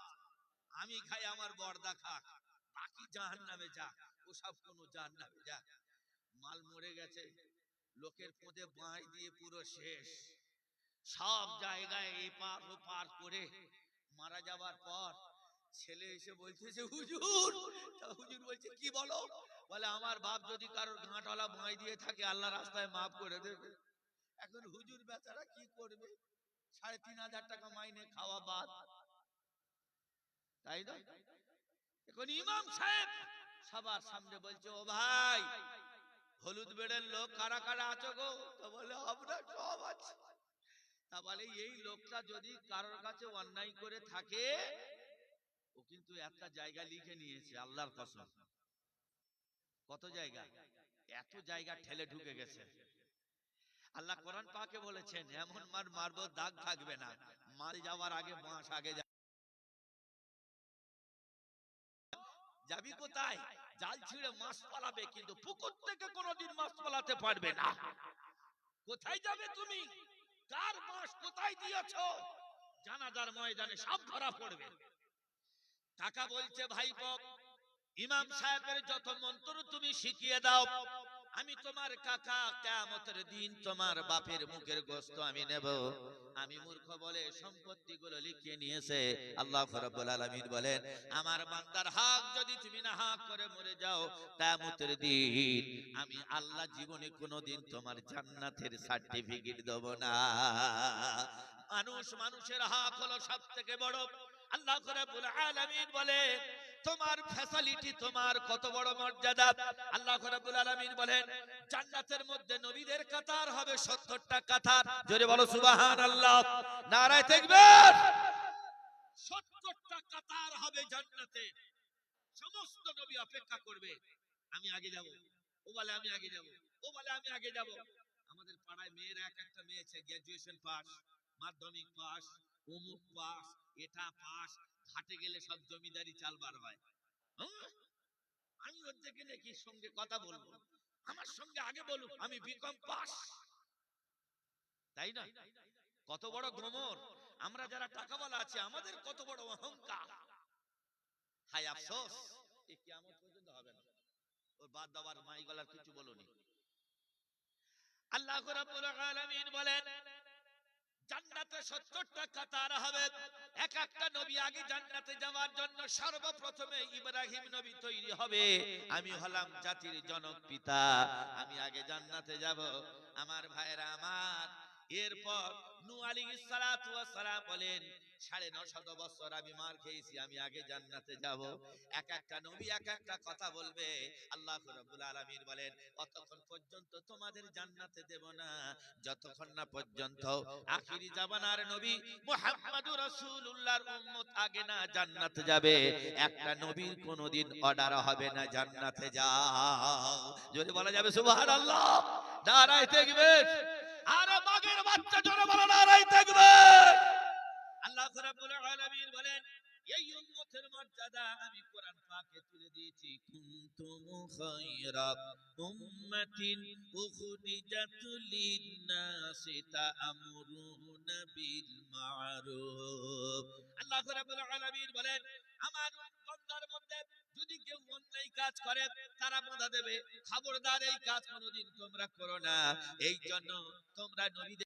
আমি খাই আমার বর্দা খাক, বাকি জাহান্নামে যা, ওসব কোন জাহান্নামে যা। মাল মরে গেছে, লোকের পোঁদে বাঁই দিয়ে পুরো শেষ, সব জায়গায় এপার ওপার করে মারা যাবার পর ছেলে এসে বলতেছে হুজুর, হুজুর বলছে কি বলো? বলে আমার বাপ যদি কারোর গাঁটওয়ালা বাঁই দিয়ে থাকে আল্লাহ রাস্তায় মাফ করে দেবে। এখন হুজুর বেচারা কি করবে? ৩,৫০০ টাকা মাইনে খাওয়া বাদ, তাই না? এখন ইমাম সাহেব সবার সামনে বলছে ও ভাই, হলুদ বেড়ের লোক কারা কারা আছো গো? তো বলে আমরা সব আছি। তা বলে এই লোকটা যদি কারোর কাছে অন্যায় করে থাকে, ও কিন্তু একটা জায়গা লিখে নিয়েছে আল্লাহর কসম। কত জায়গা? এত জায়গা ঠেলে ঢুকে গেছে। আল্লাহ কোরআন পাকে বলেছেন এমন মার মারবো দাগ থাকবে না, মাল যাওয়ার আগে বাঁশ আগে যাবি কোথায়? জাল ছিঁড়ে মাছ পালাবে, কিন্তু পুকুর থেকে কোনোদিন মাছ পালাতে পারবে না। কোথায় যাবে তুমি? কার মাছ কোথায় দিয়েছো? জানাজার ময়দানে সব ধরা পড়বে। কাকা বলছে ভাইপো, ইমাম সাহেবের যত মন্ত্র তুমি শিখিয়ে দাও, আমি তোমার কাকা কিয়ামতের দিন তোমার বাপের মুখের গোশত আমি নেব। আমি মূর্খ বলে সম্পত্তিগুলো লিখিয়ে নিয়েছে। আল্লাহ রাব্বুল আলামিন বলেন আমার বান্দার হক যদি তুমি না হক করে মরে যাও, কিয়ামতের দিন আমি আল্লাহ জীবনে কোনোদিন তোমার জান্নাতের সার্টিফিকেট দেব না। মানুষের হক হলো সবথেকে বড়। আল্লাহ রাব্বুল আলামিন বলে তোমার ফ্যাসিলিটি, তোমার কত বড় মর্যাদা। আল্লাহ রাব্বুল আলামিন বলেন জান্নাতের মধ্যে নবীদের কাতার হবে 70টা কাতার। জোরে বলো সুবহানাল্লাহ, নারায়ে তাকবীর। 70টা কাতার হবে জান্নাতে, সমস্ত নবী অপেক্ষা করবে আমি আগে যাব, ও বলে আমি আগে যাব, ও বলে আমি আগে যাব। আমাদের পাড়ায় মেয়েরা একটা মেয়ে আছে গ্র্যাজুয়েশন পাস, মাধ্যমিক পাস, অমুক পাস, এটা পাস, ঘাটে গেলে সব জমিদারি চালবার হয়। আমি ওর থেকে নাকি সঙ্গে কথা বলবো, আমার সঙ্গে আগে বলুক আমি বিকম পাস, তাই না? কত বড় গোমর। আমরা যারা টাকাওয়ালা আছি আমাদের কত বড় অহংকার। হাই আফসোস, এই কিয়ামত পর্যন্ত হবে না। ওর বাদ দাবার মাই গলার কিছু বলনি। আল্লাহ রাব্বুল আলামিন বলেন জান্নাতে 70টা কাতার হবে। এক একটা নবী আগে জান্নাতে যাওয়ার জন্য সর্বপ্রথমে ইব্রাহিম নবী তৈরি হবে। আমি হলাম জাতির জনক পিতা, আমি আগে জান্নাতে যাব। আমার ভাইরা আমার, এরপর নূহ আলাইহিস সালাতু ওয়াস সালাম বলেন 950 বছর আমি মার খেয়েছি, আমি আগে জান্নাতে যাব। এক একটা নবী এক একটা কথা বলবে। আল্লাহ রাব্বুল আলামিন বলেন ততক্ষণ পর্যন্ত তোমাদের জান্নাতে দেব না যতক্ষণ না পর্যন্ত আখিরি জামানার নবী মুহাম্মদুর রাসূলুল্লাহর উম্মত আগে না জান্নাতে যাবে। একটা নবীর কোনদিন অর্ডার হবে না জান্নাতে যাও। যদি বলা যাবে সুবহানাল্লাহ, নারায়ে তাকবীর। আর বাগের বাচ্চা জোরে বলো নারায়ে তাকবীর। আল্লাহ রাব্বুল আলামিন বলেন এই উম্মতের মর্যাদা আমি কোরআন পাকে তুলে দিয়েছি। কুনতুম খায়রা উম্মাতিন উখরিজাত লিন-নাসি তা'মুরুনা বিল মা'রুফ। আল্লাহ রাব্বুল আলামিন বলেন আমার বান্দার মধ্যে যদি কেউ অন্যায় কাজ করে তারা বাধা দেবে, খবরদার এই কাজ কোনোদিন তোমরা করো না। এই জন্য তোমরা নবীদের,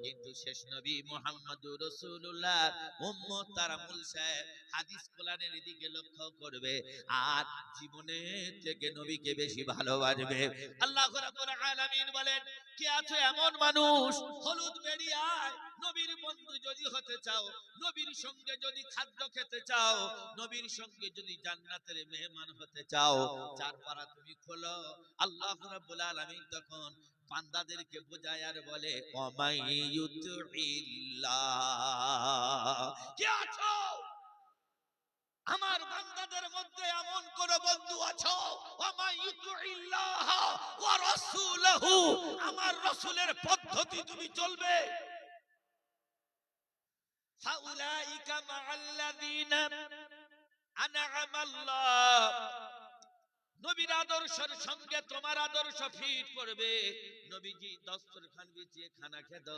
কিন্তু শেষ নবী মুহাম্মদুর রাসূলুল্লাহ উম্মত তারা মূল সাহেব হাদিস কোরআনের দিকে লক্ষ্য করবে আর জীবনে থেকে নবীকে বেশি ভালোবাসবে। আল্লাহ রাব্বুল আলামিন বলেন, কে আছে এমন মানুষ হলুদ বেরিয়ায় নবীর বন্ধু যদি হতে চাও, নবীর সঙ্গে যদি খাদ্য খেতে চাও, নবীর সঙ্গে যদি জান্নাতের মেহমান হতে চাও, চার পারা তুমি খোলো। আল্লাহ রাব্বুল আলামিন তখন বান্দাদেরকে বোঝায় আর বলে, কে আছো আমার বান্দাদের মধ্যে এমন কোন বন্ধু আছো আমার রাসূলের পদ্ধতি তুমি চলবে, ফাউলাইকা মাআল্লাযীনা আনআমা আল্লাহ, নবীর আদর্শের সঙ্গে তোমার আদর্শ ফিট করবে। নবীজি দস্তরখান বিছিয়ে খানা খেত,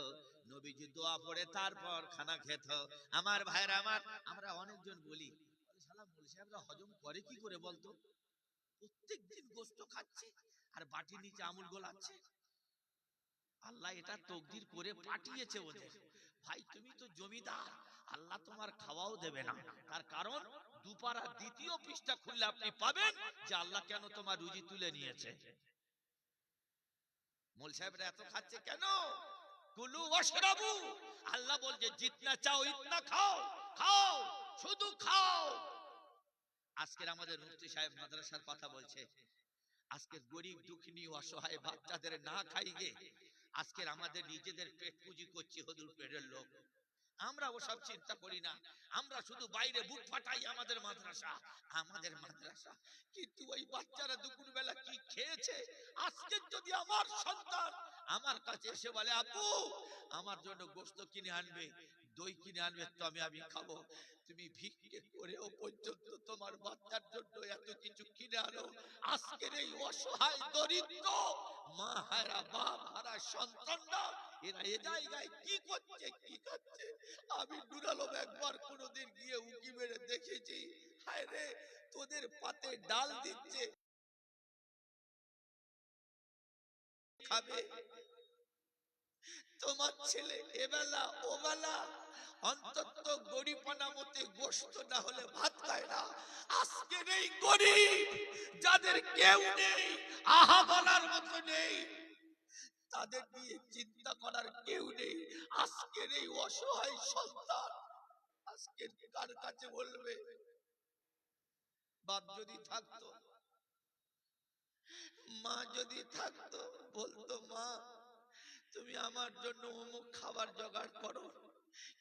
নবীজি দোয়া পড়ে তারপর খানা খেত। আমার ভাইরা আমার, আমরা অনেকজন বলি, শালা মুল সাহেবরা হজম করে কি করে বলতো, প্রত্যেকদিন গোশত খাচ্ছে আর বাটির নিচে আমুল গোলাচ্ছে। আল্লাহ এটা তকদির করে পাঠিয়েছে ওদের। ভাই তুমি তো জমিদার, আল্লাহ তোমার খাওয়াও দেবে না। তার কারণ দুপারা দ্বিতীয় পৃষ্ঠা খুললে আপনি পাবেন যে আল্লাহ কেন তোমার রুজি তুলে নিয়েছে। মূল সাহেবরা এত খাচ্ছে কেন? কুলু ওয়াশরাবু, আল্লাহ বলছে জিতনা চাও ইতনা খাও, খাও শুধু খাও। আজকের আমাদের মুফতি সাহেব মাদ্রাসার কথা বলছে, আজকে গরিব দুঃখিনী অসহায় বাচ্চাদের না খাইয়ে আজকের আমাদের নিজেদের পেট পুঁজি করছি হুজুর পেটের লোক। আমরা ওসব চিন্তা করি না, আমরা শুধু বাইরে বুক ফাটাই আমাদের মাদ্রাসা, আমাদের মাদ্রাসা। কিন্তু ওই বাচ্চারা দুপুর বেলা কি খেয়েছে? আজকে যদি আমার সন্তান আমার কাছে এসে বলে, আপু আমার জন্য গোশত কিনে আনবে, দই কিনে আনবে, তো আমি খাবো। তুমি ভিক্ষে করেও পর্যন্ত তোমার বাচ্চার জন্য এত কিছু কিনে আনো। আজকের এই অসহায় দরিদ্র মা হারা বাপ হারা সন্তানরা এরা এ জায়গায় কি করছে কি খাচ্ছে? আমি নূর আলম একবার কোনোদিন গিয়ে উকি মেরে দেখেছি, হায় রে তোদের পাতে ডাল দিচ্ছে খাবে, তোমার ছেলে এবেলা ওবেলা অন্তত গরিবনা মতে গোশত না হলে ভাত খায় না। আজকে নেই গরিব যাদের কেউ নেই, আহা বলার মতো নেই, তাদের নিয়ে চিন্তা করার কেউ নেই। আজকের এই অসহায় সন্তান আজকে কার কাছে বলবে? বাপ যদি থাকতো, মা যদি থাকতো, বলতো মা তুমি আমার জন্য অমুক খাবার জোগাড় করো,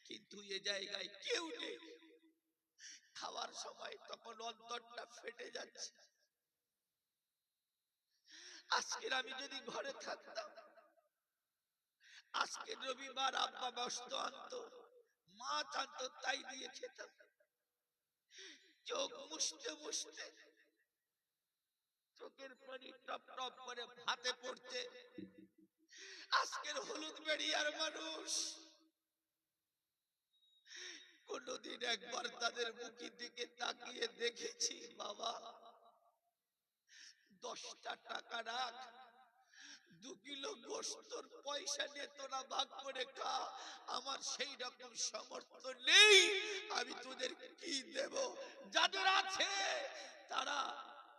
কিন্তু এ জায়গায় কেউ নেই। খাওয়ার সময় তখন অন্তরটা ফেটে যাচ্ছে। আজকের আমি যদি ঘরে থাকতাম, আজকে রবিবার আব্বা বস্ত আনতো, মাছ আনতো, তাই দিয়ে খেতাম। চোখ মুছতে মুছতে চোখের পানি টপ টপ করে হাতে পড়তে। আজকের হলুদ বেড়িয়ার মানুষ কোনদিন একবার তাদের মুখের দিকে তাকিয়ে দেখেছি? বাবা 10টা টাকা রাখ, 2 কিলো গোশতর পয়সা নিয়ে তোরা ভাগ করে খা, আমার সেই রকম সামর্থ্য নেই, আমি তোদের কি দেব? যাদের আছে তারা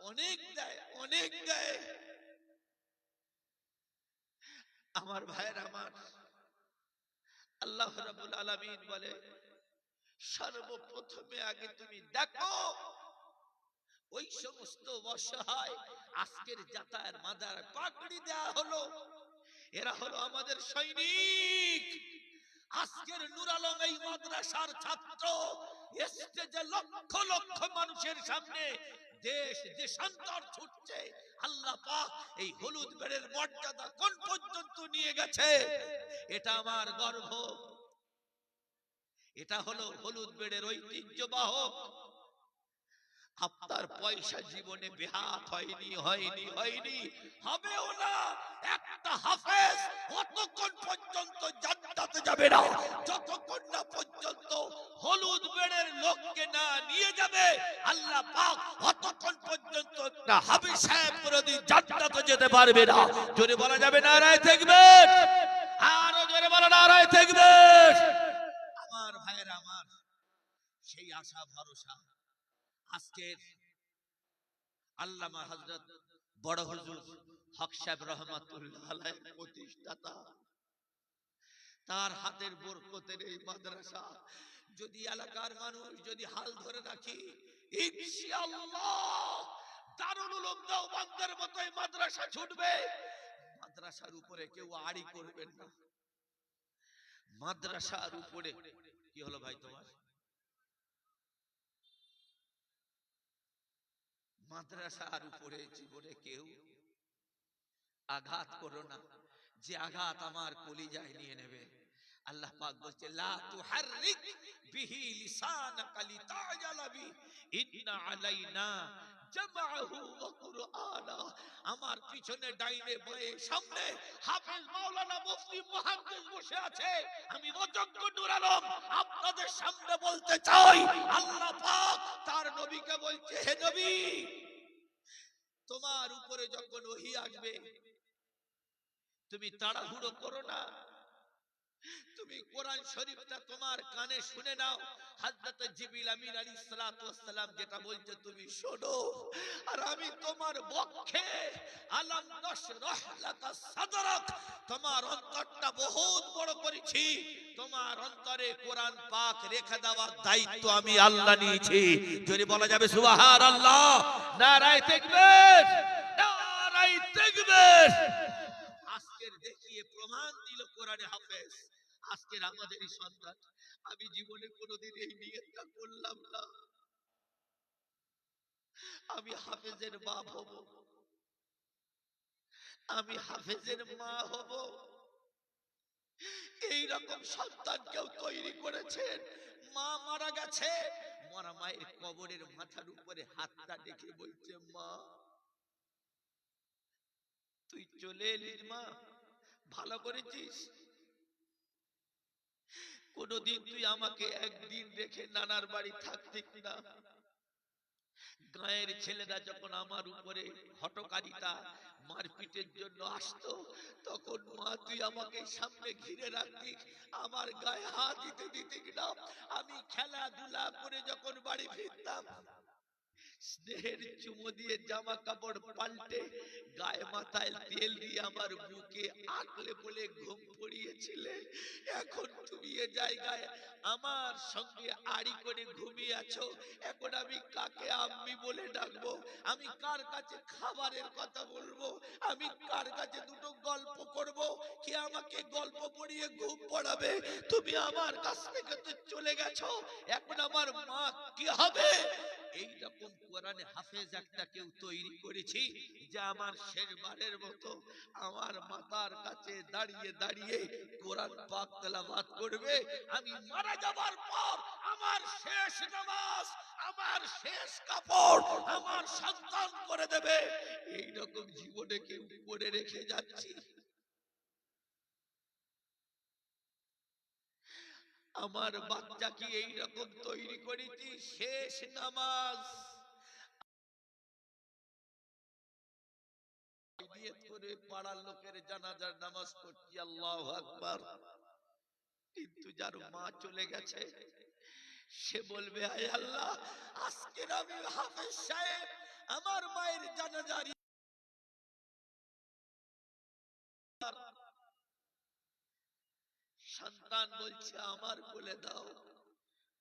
অনেক দেয়, অনেক দেয়। আমার ভাইয়ের আমার, আল্লাহ রাব্বুল আলামিন বলে সর্বপ্রথমে আগে তুমি দেখো ওই সমস্ত অসহায় আজকের যাতায়ার মাদার পাগড়ি দেয়া হলো, এরা হলো আমাদের সৈনিক। আজকের নূর আলম এই মাদ্রাসার ছাত্র স্টেজে লক্ষ লক্ষ মানুষের সামনে দেশ দেশান্তর ছুটছে। আল্লাহ পাক এই হলুদ বেড়ের মর্যাদা কোন পর্যন্ত নিয়ে গেছে, এটা আমার গর্ব। এটা হলো হলুদ বেড়ের ঐতিহ্যবাহক। আপনার পয়সা জীবনে বেহাত হয়নি, হয়নি, হয়নি, হবেও না। একটা হাফেজ অতক্ষণ পর্যন্ত জান্নাতে যাবে না যতক্ষণ না পর্যন্ত হলুদ হলুদ বেড়ের লোককে না নিয়ে যাবে আল্লাহ পাক ততক্ষণ পর্যন্ত একটা হাফেজ সাহেব কোনদিন জান্নাতে যেতে পারবে না। জোরে বলা যাবে নারায়ে তাকবীর, আরো জোরে বলা নারায়ে তাকবীর। আমার ভাইয়েরা আমার, সেই আশা ভরসা আজকের আল্লামা হযরত বড় হুজুর হক সাহেব রহমাতুল্লাহ আলাইহি প্রতিষ্ঠাতা, তার হাতের বরকতের এই মাদ্রাসা যদি এলাকার মানুষ যদি হাল ধরে রাখি, ইনশাআল্লাহ দারুল উলুম দেওবন্দের মতো এই মাদ্রাসা ছুটবে। মাদ্রাসার উপরে কেউ আড়ি করবেন না। মাদ্রাসার উপরে কি হলো ভাই তোমার? মাদ্রাসার উপরে জীবনে কেউ আঘাত করো না, যে আঘাত আমার কলিজায় নিয়ে নেবে। আল্লাহ পাক বলছে লা তুহাররিক বিহি লিসানাকা লিতাজালা বি ইন্না আলাইনা জামাহু ওয়া কুরআনা। আমার পিছনে ডাইনে বাঁয়ে সামনে হাফেজ মাওলানা মুফতি মুহাদ্দিস বসে আছে। আমি অযোগ্য নূর আলম আপনাদের সামনে বলতে চাই, আল্লাহ পাক তার নবীকে বলছে, হে নবী, তোমার উপরে যখন ওহী আসবে তুমি তাড়াহুড়ো করো না, তুমি কোরআন শরীফটা তোমার কানে শুনে নাও। হযরত জিবরিল আমিন আলাইহিস সালাতু ওয়াস সালাম যেটা বলছে তুমি শোনো, আর আমি তোমার পক্ষে আলাম নাশরাহ লাকা সাদরাক, তোমার অন্তরটা বহুত বড় করেছি, তোমার অন্তরে কোরআন পাক রেখে দেওয়ার দায়িত্ব আমি আল্লাহ নিয়েছি। যদি বলা যাবে সুবহানাল্লাহ, নারায়ে তাকবীর, নারায়ে তাকবীর। আজকের দেখিয়ে প্রমাণ দিল কোরআনে হাফেজ। আজকের আমাদেরই সন্তান। আমি জীবনে কোনোদিন এই নিয়তটা করলাম না আমি হাফেজের বাপ হব, আমি হাফেজের মা হব। এই রকম সন্তান কেউ তৈরি করেছেন। মা মারা গেছে, মরা মায়ের কবরের মাথার উপরে হাতটা রেখে বলছে, মা তুই চলে এলিস, মা ভালো করেছিস। কোনদিন তুই আমাকে একদিন রেখে নানার বাড়ি থাকতিস না। গায়ের ছেলেরা যখন আমার উপরে হটকারিতা মারপিটের জন্য আসতো, তখন মা তুই আমাকে সামনে ঘিরে রাখতিস, আমার গায়ে হাত দিতে দিতিস না। আমি খেলাধুলা করে যখন বাড়ি ফিরতাম, স্নেহের চুমো দিয়ে জামা কাপড় পাল্টে গায়ে মাথায় তেল দিয়ে আমার বুকে আঁকলে বলে ঘুম পড়িয়েছিলে। এখন তুমি এ জায়গায় আমার সঙ্গে আড়ি করে ঘুমিয়ে আছো। এখন আমি কাকে আম্মি বলে ডাকবো? আমি কার কাছে খাবারের কথা বলবো? আমি কার কাছে দুটো গল্প করব? কে আমাকে গল্প পড়িয়ে ঘুম পড়াবে? তুমি আমার কাছ থেকে তো চলে গেছো, এখন আমার মা কি হবে? এইরকম কোরআনে হাফেজ একটা কেউ তৈরি করেছি যে আমার শেষবারের মতো আমার মাতার কাছে দাঁড়িয়ে দাঁড়িয়ে কোরআন পাক তেলাওয়াত করবে। আমি মারা যাবার পর আমার শেষ নামাজ, আমার শেষ কাপড় আমার সন্তান করে দেবে। এইরকম জীবনে কেউ করে রেখে যাচ্ছি। আমার বাচ্চা কি এইরকম তৈরি করেছি, শেষ নামাজ নিয়ত করে পাড়ার লোকের জানাজার নামাজ পড়ছি, আল্লাহু আকবার। কিন্তু যার মা চলে গেছে সে বলবে, আয় আল্লাহ, আজকের আমি হাফেজ সাহেব আমার মায়ের জানাজার। সন্তান বলছে আমার কোলে দাও।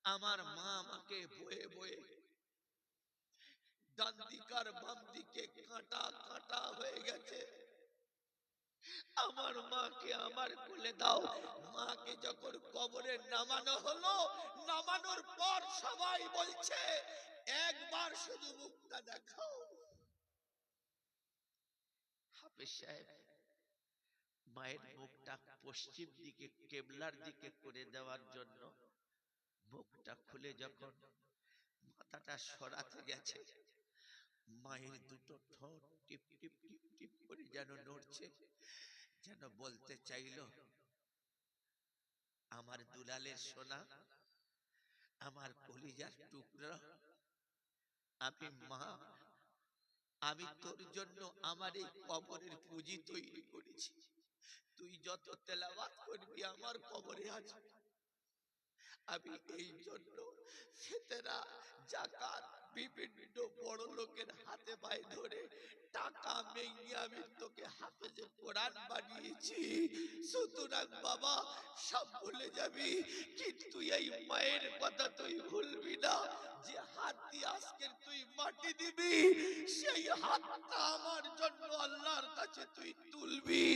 আমার মা আমাকে বয়ে বয়ে ডান দিক আর বাম দিকে কাঁটা কাঁটা হয়ে গেছে। আমার মাকে আমার কোলে দাও। মাকে যখন কবরে নামানো হলো, নামানোর পর সবাই বলছে একবার শুধু মুখটা দেখাও। হাফেজ সাহেব মায়ের মুখটা পশ্চিম দিকে কেবলার দিকে করে দেওয়ার জন্য মুখটা খুলে যখন মাথাটা সরাতে গেছে, মায়ের দুটো ঠোঁট টিপ টিপ টিপ টিপ করে যেন নড়ছে, যেন বলতে চাইল আমার দুলালের সোনা, আমার কলিজার টুকরা, আমি মা, আমি তোর জন্য আমার এই কবরের পুঁজি তৈরি করেছি। তুই যত তেলাওয়াত করবি আমার কবরে আসবে। আমি এই জন্য ফিতরা, যাকাত বিভিন্ন বড় লোকের হাতে পায়ে ধরে টাকা মেঙ্গে আমি তোকে হাফেজে কোরআন বানিয়েছি। সুতরাং বাবা সব ভুলে যাবি, কিন্তু এই মায়ের কথা তুই ভুলবি না। যে হাত দিয়ে আজকে তুই মাটি দিবি, সেই হাতটা আমার জন্য আল্লাহর কাছে তুই তুলবি,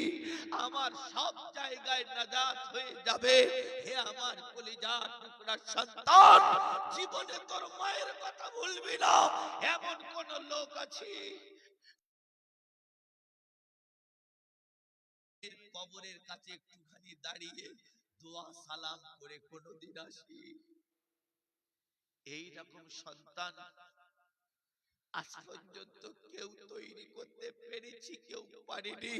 আমার সব জায়গায় নাজাত হয়ে যাবে। হে আমার কলিজার টুকরা সন্তান, জীবনে তোর মায়ের কথা ভুলবি না। এমন কোন লোক আছে কবরের কাছে একটুখানি দাঁড়িয়ে দোয়া সালাম করে কোনদিন আসি? এইরকম সন্তান আজ পর্যন্ত কেউ তৈরি করতে পেরেছি, কেউ পারেনি।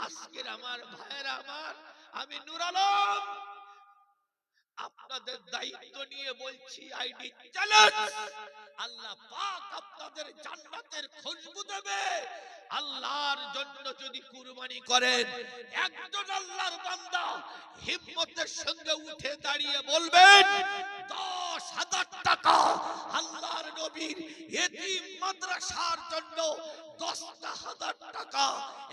আজকের আমার ভাইয়েরা আমার, আমি নূর আলম আপনাদের দায়িত্ব নিয়ে বলছি, আইডি চ্যালেঞ্জ, আল্লাহ পাক আপনাদের জান্নাতের খুশবু দেবে। আল্লাহর জন্য যদি কুরবানি করেন, একজন আল্লাহর বান্দা হিম্মতের সঙ্গে উঠে দাঁড়িয়ে বলবেন 10,000 টাকা আল্লাহর নবীর ইতিম মাদ্রাসার জন্য, 10,000 টাকা।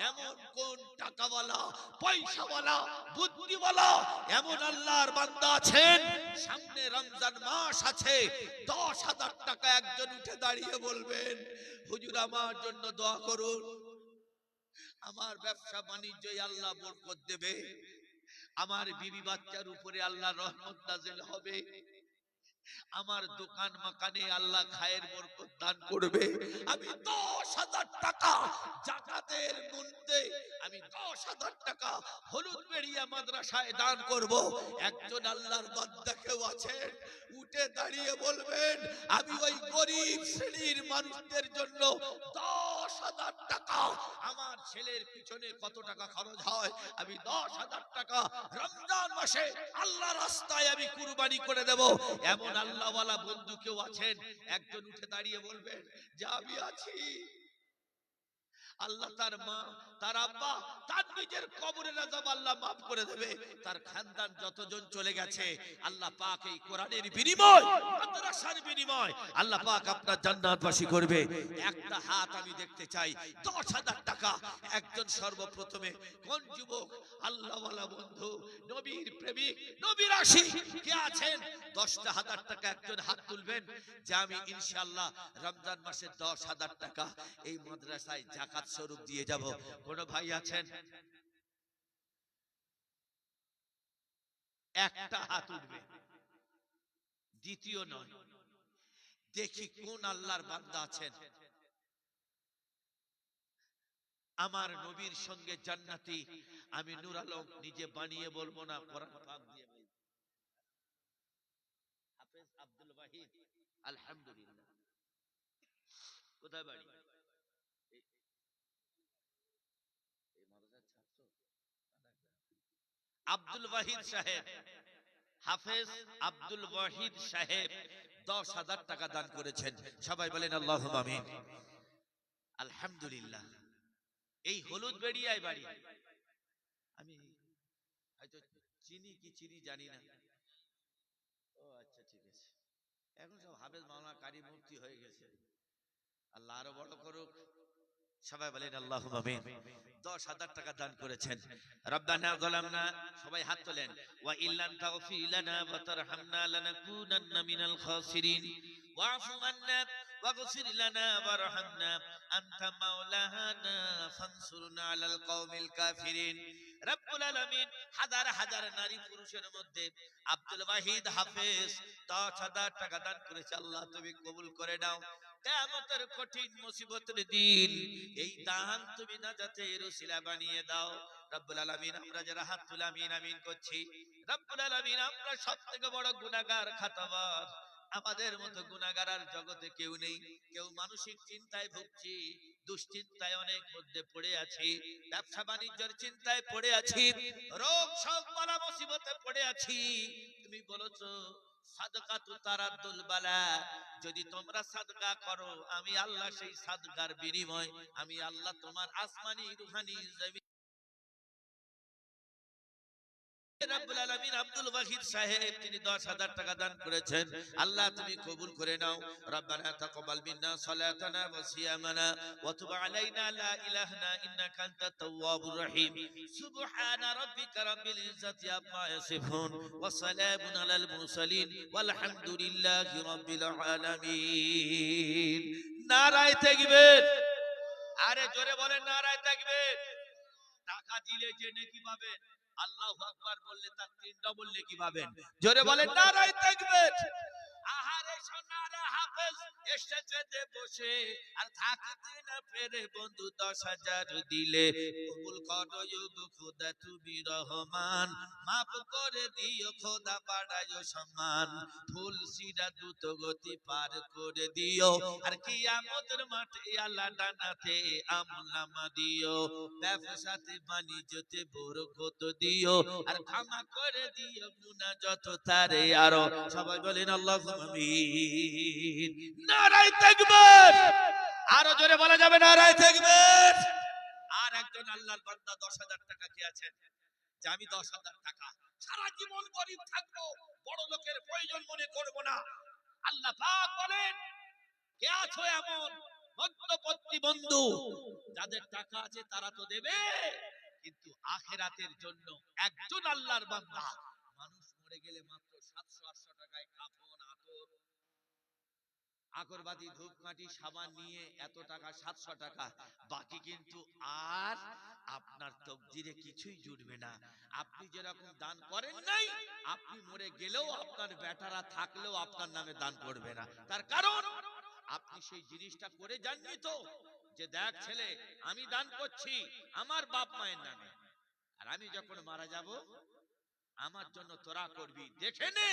এমন কোন টাকাওয়ালা, পয়সাওয়ালা, বুদ্ধিওয়ালা এমন আল্লাহর বান্দা আছেন? সামনে রমজান মাস আছে, 10,000 টাকা একজন উঠে দাঁড়িয়ে বলবেন হুজুর আমার জন্য দোয়া করুন, আমার ব্যবসা বাণিজ্যে আল্লাহ বরকত দেবে, আমার বিবি বাচ্চার উপরে আল্লাহ রহমত নাযিল হবে, আমার দোকান মাকানে আল্লাহ খায়ের বরকত দান করবে। আমি 10,000 টাকা যাকাতের মধ্যে, আমি 10,000 টাকা হলুদবেড়িয়া মাদ্রাসায় দান করব। একজন আল্লাহর বান্দা কেউ আছেন? উঠে দাঁড়িয়ে বলবেন আমি ওই গরিব শ্রেণীর মানুষদের জন্য 10,000 টাকা, আমার ছেলের পিছনে কত টাকা খরচ হয়, আমি 10,000 টাকা রমজান মাসে আল্লাহর রাস্তায় আমি কুরবানি করে দেব। এমন আল্লাহওয়ালা বন্ধু কেউ আছেন? একজন উঠে দাঁড়িয়ে বলবেন যে আমি আছি। আল্লাহ তার মা, তার আব্বা, তার নিজের কবরের আযাব আল্লাহ মাফ করে দেবে। তার খানদান যতজন চলে গেছে, আল্লাহ পাক এই কোরআনের বিনিময়, মাদ্রাসার বিনিময় আল্লাহ পাক আপনার জান্নাতবাসী করবে। একটা হাত আমি দেখতে চাই, 10,000 টাকা। একজন সর্বপ্রথমে কোন যুবক আল্লাহওয়ালা বন্ধু, নবীর প্রেমিক, নবীর আশিক কে আছেন? 10,000 টাকা একজন হাত তুলবেন যে আমি ইনশাআল্লাহ রমজান মাসে 10,000 টাকা এই মাদ্রাসায় যাকাত স্বরূপ দিয়ে যাব। কোন ভাই আছেন? একটা হাত উঠবে, দ্বিতীয় নয়। দেখি কোন আল্লাহর বান্দা আছেন আমার নবীর সঙ্গে জান্নাতি। আমি নূর আলম নিজে বানিয়ে বলবো না, কোরআন পাক দিয়ে বলবো। হাফেজ আব্দুল ওয়াহিদ, আলহামদুলিল্লাহ। কোথায় বাড়ি? আব্দুল ওয়াহিদ সাহেব, হাফেজ আব্দুল ওয়াহিদ সাহেব 10,000 টাকা দান করেছেন। সবাই বলেন আল্লাহুম্মা আমিন। আলহামদুলিল্লাহ। এই হলুদবেড়িয়ায় বাড়ি। আমি হয়তো চিনি কি চিনি জানি না। ও আচ্ছা, ঠিক আছে। এখন সব হাফেজ মাওলানা কারি মুফতি হয়ে গেছে। আল্লাহ আরো বড় করুক। সবাই বলেন আল্লাহুম্মা আমিন। 10,000 টাকা দান করেছেন। রব্বানা যালামনা, সবাই হাত তোলেন। ওয়া ইল্লাম তাগফির লানা ওয়া তারহামনা লানাকুনান্না মিনাল খাসিরিন ওয়া'ফু আন্না ওয়াগফির লানা ওয়ারহামনা আনতা মাওলানা ফানসুরনা আলাল কওমিল কাফিরিন। রব্বুল আলামিন হাজার হাজার নারী পুরুষের মধ্যে আব্দুল ওয়াহিদ হাফেজ 10,000 টাকা দান করেছে। আল্লাহ তুমি কবুল করে নাও। কিয়ামতের কঠিন মুসিবতের দিন এই দান তুমি নাজাতের উসিলা বানিয়ে দাও। রব্বুল আলামিন আমরা যারা হাত তুলে আমিন আমিন করছি, রব্বুল আলামিন আমরা সবথেকে বড় গুনাহগার, খাতাবাজ। আমাদের মতো গুনাহগার আর জগতে কেউ নেই। কেউ মানসিক চিন্তায় ভুগছি, দুশ্চিন্তায় অনেক মধ্যে পড়ে আছি, ব্যবসা বাণিজ্যের চিন্তায় পড়ে আছি, রোগ শোক বালা মুসিবতে পড়ে আছি। তুমি বলেছো সাদকাতু তারাদ্দুল বালা, যদি তোমরা সাদকা করো আমি আল্লাহ সেই সাদকার বিনিময় আমি আল্লাহ তোমার আসমানি রুহানি জমিন রব্বুল আলামিন আব্দুল ওয়াহিদ সাহেব তিনি 10,000 টাকা দান করেছেন। আল্লাহ তুমি কবুল করে নাও। রব্বানা তাকাব্বাল মিন্না সালাতানা ওয়া সিয়ামানা ওয়া তুব আলাইনা লা ইলাহা ইন্নাকা আনতাত তাওয়াবুর রহিম। সুবহানা রাব্বিকা রাব্বিল ইজ্জাতি আম্মা ইয়াসিফুন ওয়া সালামুন আলাল মুরসালিন ওয়াল হামদুলিল্লাহি রাব্বিল আলামিন। নারায়ে তাকবীর। আরে জোরে বলেন নারায়ে তাকবীর। টাকা দিলে যে নেকি পাবেন, আল্লাহু আকবার বললে তার 3 ডবল নেকি পাবেন। জোরে বলেন নারায়ে তাকবীর। আহারে সোনার হাফেজ এসেছে যে বসে আর থাকতে না পেরে বন্ধু 10,000 দিলে কবুল করো গো খোদা তুমি রহমান, মাফ করে দিও খোদা বাড়ায়ো সম্মান, ফুল সিরা দ্রুত গতি পার করে দিও আর কিয়ামতের মাঠে আল্লাহ ডানাতে আমলনামা দিও, ব্যবসাতে বাণিজ্যতে বরকত দিও আর ক্ষমা করে দিও গুনাহ যত তারে আরো। সবাই বলেন আল্লাহুম্মা আমিন। নারায়ে তাকবীর। আরো জোরে বলা যাবে নারায়ে তাকবীর। আর একজন আল্লাহর বান্দা 10,000 টাকা কি আছেন যে আমি 10,000 টাকা সারা জীবন গরীব থাকবো, বড় লোকের প্রয়োজন মনে করব না। আল্লাহ পাক বলেন কে আছো এমন মধ্যবর্তী বন্ধু যাদের টাকা আছে তারা তো দেবে, কিন্তু আখিরাতের জন্য একজন আল্লাহর বান্দা মানুষ মরে গেলে মাত্র 700-800 টাকায় কাফন, আতর, আগরবাতি, ধূপকাঠি, সাবান নিয়ে এত টাকা 700 টাকা, বাকি কিন্তু আর আপনার তকদিরে কিছুই জুটবে না। আপনি যেরকম দান করেন নাই, আপনি মরে গেলেও আপনার বেটারা থাকলেও আপনার নামে দান করবে না। তার কারণ আপনি সেই জিনিসটা করে যাননি তো, যে দেখ ছেলে আমি দান করছি আমার বাপ মায়ের নামে, আর আমি যখন মারা যাব আমার জন্য তোরা করবি, দেখে নে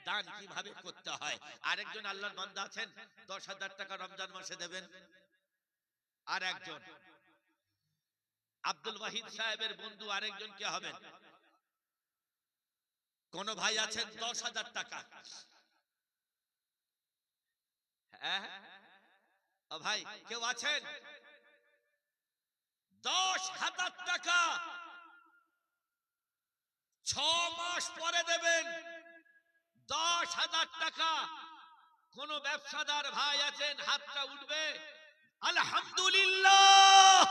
দান কিভাবে করতে হয়। আরেকজন আল্লাহর বান্দা আছেন 10,000 টাকা রমজান মাসে দেবেন। আর একজন আব্দুল ওয়াহিদ সাহেবের বন্ধু আরেকজন কে হবেন? কোন ভাই আছেন 10,000 টাকা? হ্যাঁ ও ভাই কেউ আছেন? 10,000 টাকা 6 মাস পরে দেবেন। 10,000 টাকা কোন ব্যবসাদার ভাই আছেন হাতটা উঠবে? আলহামদুলিল্লাহ,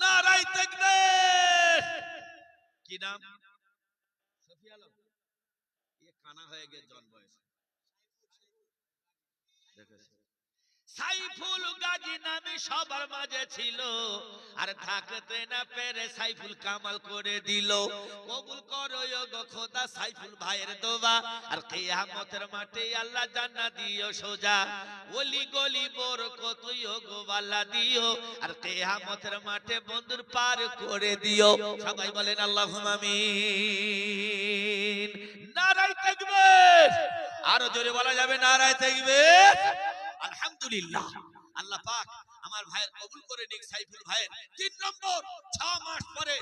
নারায়ে তাকবীর। কি নাম? সফি আলম। এ কানা হয়ে গেছে জন বয়সে। দেখেছেন সাইফুল গাজী নামে সবার মাঝে ছিল, আর থাকতে না পেরে সাইফুল কামাল করে দিল। কবুল করো গো খোদা সাইফুল ভাইয়ের দোয়া, আর কিয়ামতের মাঠে আল্লাহ জান্নাত দিও সোজা, ওলি গলি বরকত গো আল্লাহ দিও, আর কিয়ামতের মাঠে বন্ধুর পার করে দিও। সবাই বলেন আল্লাহুম্মা আমিন। নারায়ে তাকবীর। আরো জোরে বলা যাবে নারায়ে তাকবীর। আলহামদুলিল্লাহ, আল্লাহ পাক আমার ভাইয়ের কবুল করে নিক সাইফুল ভাইয়ের। 3 নম্বর 6 মাস পরে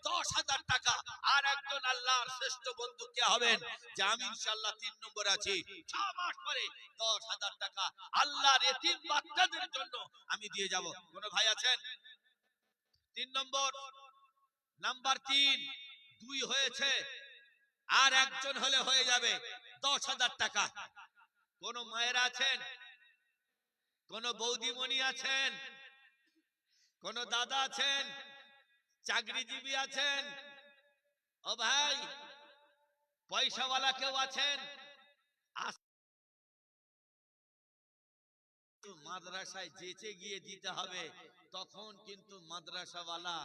10,000 টাকা। আর একজন আল্লাহর শ্রেষ্ঠ বন্ধু কে হবেন যে আমি ইনশাআল্লাহ 3 নম্বর আছি। 6 মাস পরে 10,000 টাকা আল্লাহর এতিম বাচ্চাদের জন্য আমি দিয়ে যাব। কোন ভাই আছেন? 3 নম্বর, নাম্বার 3 2 হয়েছে, আর একজন হলে হয়ে যাবে 10,000 টাকা। কোন মায়েরা আছেন? কোন বৌদিমণি আছেন? কোন দাদা আছেন? চাকরিজীবী আছেন? ও ভাই পয়সাওয়ালা কেউ আছেন? মাদ্রাসায় যেচে গিয়ে দিতে হবে, তখন কিন্তু মাদ্রাসাওয়ালা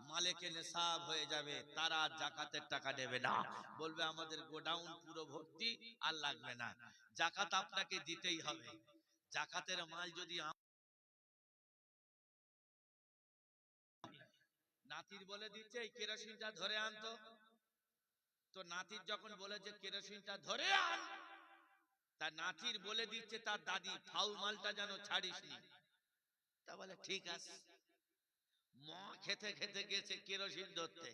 মালিকে নেশাব হয়ে যাবে, তারা জাকাতের টাকা দেবে না, বলবে আমাদের গোডাউন পুরো ভর্তি আর লাগবে না। জাকাত আপনাকে দিতেই হবে। জাকাতের মাল যদি নাতির বলে দিচ্ছে এই কেরোসিনটা ধরে আনতো, তো নাতির যখন বলেছে কেরোসিনটা ধরে আন, তার নাতির বলে দিচ্ছে তার দাদি ফাউল মালটা যেন ছাড়িসনি। তা বলে ঠিক আছে। মা খেতে খেতে গেছে কেরোসিন ধরতে,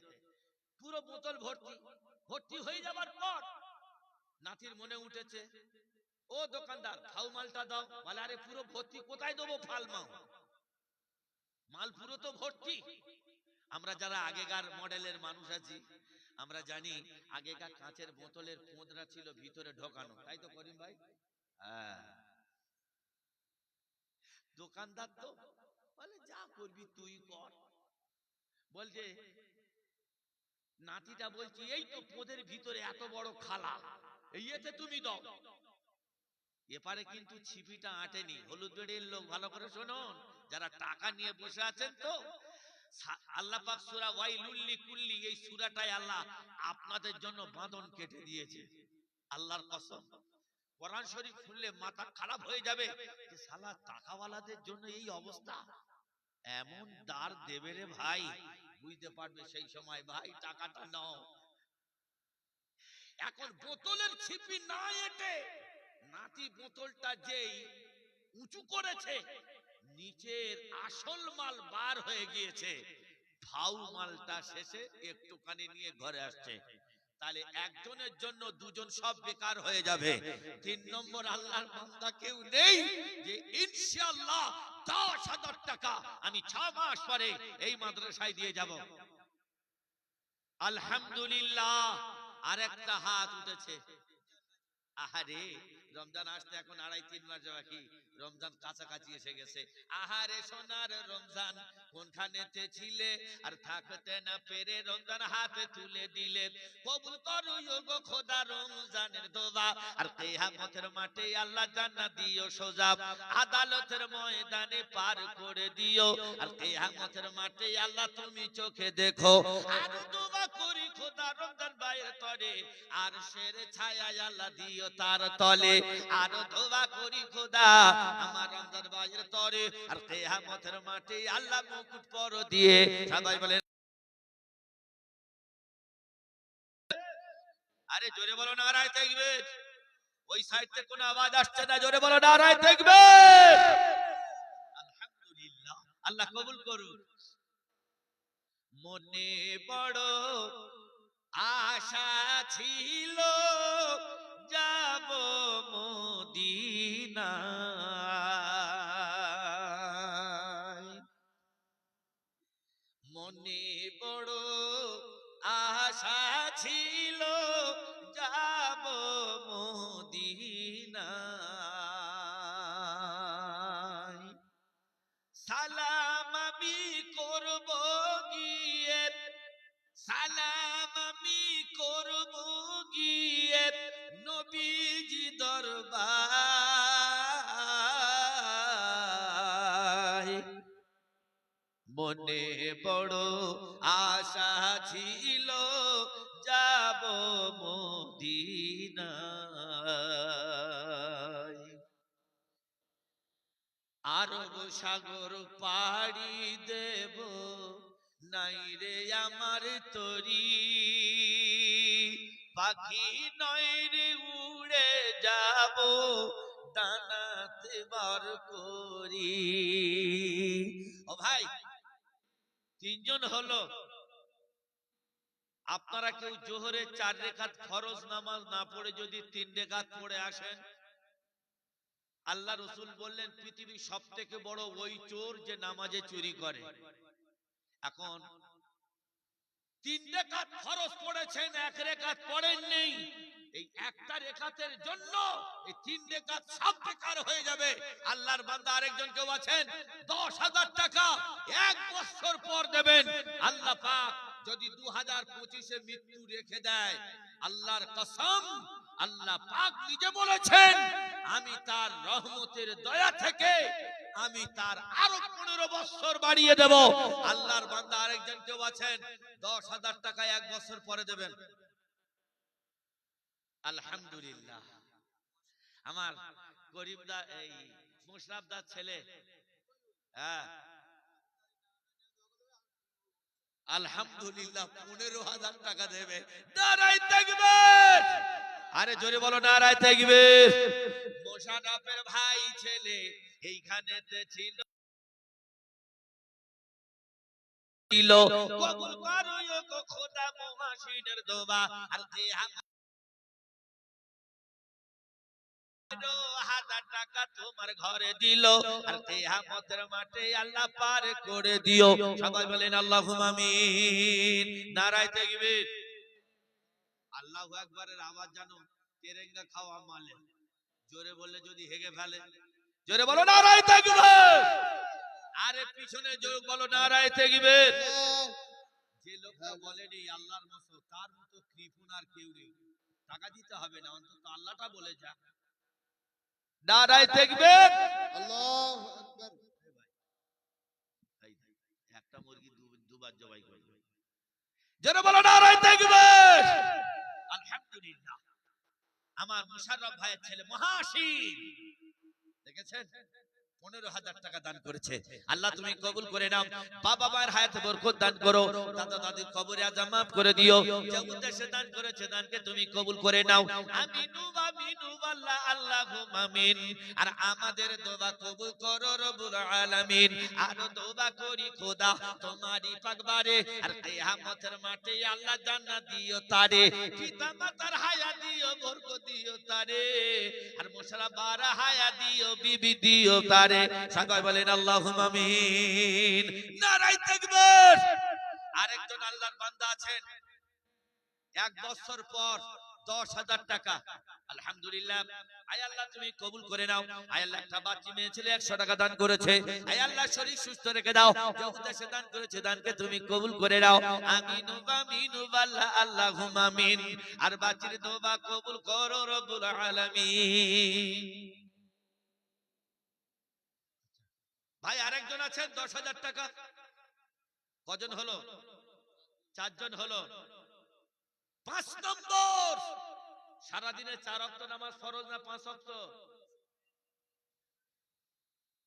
পুরো বোতল ভর্তি। ভর্তি হয়ে যাবার পর নাতির মনে উঠেছে ও দোকানদার ফাউ মালটা দাও। বলে আরে পুরো ভর্তি, কোথায় দেবো ফাল মাল? মাল পুরো তো ভর্তি। আমরা যারা আগেকার মডেলের মানুষ আছি আমরা জানি আগেকার কাঁচের বোতলের পোঁদরা ছিল ভিতরে ঢোকানো, তাই তো করিম ভাই? হ্যাঁ। দোকানদার তো বলে যা করবি তুই কর। বলছে নাতিটা বলছি এই তো পোঁদের ভিতরে এত বড় খালা, এই এতে তুমি দাও। এপারে কিন্তু ছিপিটা আটেনি। হলুদ বেড়ির লোক ভালো করে শুনুন, যারা টাকা নিয়ে বসে আছেন তো, আল্লাহ পাক সূরা ওয়াইলুল লিকুল্লি, এই সূরাটায় আল্লাহ আপনাদের জন্য বাঁধন কেটে দিয়েছে। আল্লাহর কসম, কোরআন শরীফ খুললে মাথা খারাপ হয়ে যাবে যে শালা টাকাওয়ালাদের জন্য এই অবস্থা। এমন দার দেবে রে ভাই, বুঝতে পারবে সেই সময় ভাই টাকাটা নাও। এখন বোতলের ছিপি না এটে নাতি বোতলটা যেই উঁচু করেছে, নিচের আসল মাল বার হয়ে গিয়েছে। ফাউ মালটা শেষে একটুখানি নিয়ে ঘরে আসছে। তাহলে একজনের জন্য দুজন সব বেকার হয়ে যাবে। 3 নম্বর, আল্লাহর বান্দা কেউ নেই যে ইনশাআল্লাহ 10,000 টাকা আমি 6 মাস পরে এই মাদ্রাসায় দিয়ে যাব। আলহামদুলিল্লাহ। আরেকটা হাত উঠেছে। আহারে রমজান আসতে এখন 2.5-3 মাস বাকি, রমজান কাছাকাছি এসে গেছে। আহারে সোনার রমজান কোনখানেতে ছিলে, আর থাকতে না পেরে রমজান হাতে তুলে দিলে। কবুল করো গো খোদা রমজানের দোয়া, আর কিয়ামতের মাঠে আল্লাহ জান্নাত দিও সোজা, আদালতের ময়দানে পার করে দিও, আর কিয়ামতের মাঠে আল্লাহ তুমি চোখে দেখো। আর দোয়া করি খোদা রমজান ভাইয়ের তরে আর শের ছায়া আল্লাহ দিও তার তলে। আর দোয়া করি খোদা আমার রমজান ভাইয়ের তরে আর কিয়ামতের মাঠে আল্লাহ মুকুট পর দিয়ে। সবাই বলেন আরে জোরে বলো নারায়ে তাকবীর। ওই সাইড থেকে কোনো আওয়াজ আসছে না, জোরে বলো নারায়ে তাকবীর। আলহামদুলিল্লাহ, আল্লাহ কবুল করুন। মনে বড় আশা ছিল যাব মদিনায়, মনে বড় আশা ছিল যাব মদিনায়। সালাম আমি করব গিয়ে, সালাম আমি করব গিয়ে নবীজি দরবার। মনে বড় আশা ছিল যাব মদিনায়। আরব সাগর পাড়ি দেব নাই রে আমার তরি, পাখি নয় রে উড়ে যাব ডানাতে বার করি। ও ভাই, 3 জন হলো, আপনারা কেউ জোহরে 4 রাকাত ফরজ নামাজ না পড়ে যদি 3 রাকাত পড়ে আসেন, আল্লাহ রসুল বললেন পৃথিবীর সবথেকে বড় ওই চোর যে নামাজে চুরি করে। এখন 3 রাকাত ফরজ পড়েছেন, 1 রাকাত পড়েন নেই, এই একটা রাকাতের জন্য এই 3 রাকাত সব বেকার হয়ে যাবে। আল্লাহর বান্দা আরেকজন কেউ আছেন 10,000 টাকা 1 বছর পর দেবেন। আল্লাহ পাক যদি 2025-এ মৃত্যু রেখে দেয়, আল্লাহর কসম আল্লাহ পাক নিজে বলেছেন আমি তার রহমতের দয়া থেকে আমি তার আরো 15 বছর বাড়িয়ে দেব। আল্লাহর বান্দা আরেকজন কেউ আছেন 10,000 টাকা 1 বছর পরে দেবেন। আলহামদুলিল্লাহ। আমার গরিবদা এই মুশরাফদার ছেলে, হ্যাঁ আলহামদুলিল্লাহ 15,000 টাকা দেবে। নারায়ে তাকবীর। আরে জোরে বলো নারায়ে তাকবীর। মোশাররফের ভাই ছেলে এইখানেতে ছিল, কবুল করো গো খোদা মুহাসিনের দোয়া, আর টাকা তোমার ঘরে দিল, আর কিয়ামতের মাঠে আল্লাহ পার করে দিও। সবাই বলেন আল্লাহুম্মা আমিন। নারায়ে তাকবীর। আল্লাহু আকবারের আওয়াজ জানো তেরেঙ্গা খাওয়া মালে, জোরে বললে যদি হেগে ফেলে, জোরে বলো নারায়ে তাকবীর। আরে পিছনে জোরে বলো নারায়ে তাকবীর। যে লোকটা বলেনি আল্লাহর মতো, তার মতো কৃপণ আর কেউ নেই। টাকা দিতে হবে না, অন্তত আল্লাহটা বলে যা। নারায়ে তাকবীর। আল্লাহু আকবার। একটা মুরগি দুবার জবাই করবে, জোরে বলো নারায়ে তাকবীর। আলহামদুলিল্লাহ। আমার মুশাররফ ভাইয়ের ছেলে মহাশির দেখেছেন 15,000 টাকা দান করেছে। আল্লাহ তুমি কবুল করে নাও, বাবা মায়ের হায়াতে বরকত দান করো, দাদা দাদির কবরে আযাব মাফ করে দিও। যে উদ্দেশ্যে দান করেছে দানকে তুমি কবুল করে নাও। আমিনু আমিনু আল্লাহ আল্লাহুম্মা আমিন। আর আমাদের দোয়া কবুল করো রব্বুল আলামিন। আর দোয়া করি খোদা তোমারই পাকবারে, আর কিয়ামতের মাঠে আল্লাহ জান্নাত দিও তারে, পিতা মাতার হায়াত দিও বরকত দিও তারে, আর মুশাররফ বারা হায়াত দিও বিবি দিও তারে। সবাই বলেন আল্লাহুম্মা আমিন। নারায়ে তাকবীর। আরেকজন আল্লাহর বান্দা আছেন, 1 বছর পর 10,000 টাকা। আলহামদুলিল্লাহ। আয় আল্লাহ তুমি কবুল করে নাও। আয় আল্লাহ একটা বাচ্চা মেয়ে ছেলে 100 টাকা দান করেছে। আয় আল্লাহ শরীর সুস্থ রেখে দাও। যে উদ্দেশ্যে দান করেছে দানকে তুমি কবুল করে নাও। আমিন আমিন আল্লাহ আল্লাহুম্মা আমিন। আর বাচ্চার দোয়া কবুল করো রব্বুল আলামিন। ভাই আরেকজন আছেন 10,000 টাকা। কজন হলো? 4 জন হলো। 5 নম্বর, সারাদিনে 4 ওয়াক্ত নামাজ ফরজ না 5 ওয়াক্ত?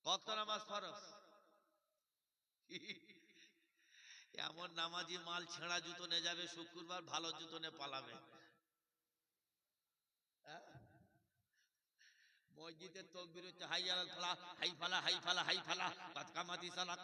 ওয়াক্ত নামাজ ফরজ। এমন নামাজি মাল ছেঁড়া জুতো নিয়ে যাবে শুক্রবার, ভালো জুতো নিয়ে পালাবে। মসজিদের তাকবীর হচ্ছে হাই আলাল ফালাহ, হাই ফালাহ হাই ফালাহ হাই ফালাহ, কাদ কামাতি সালাহ।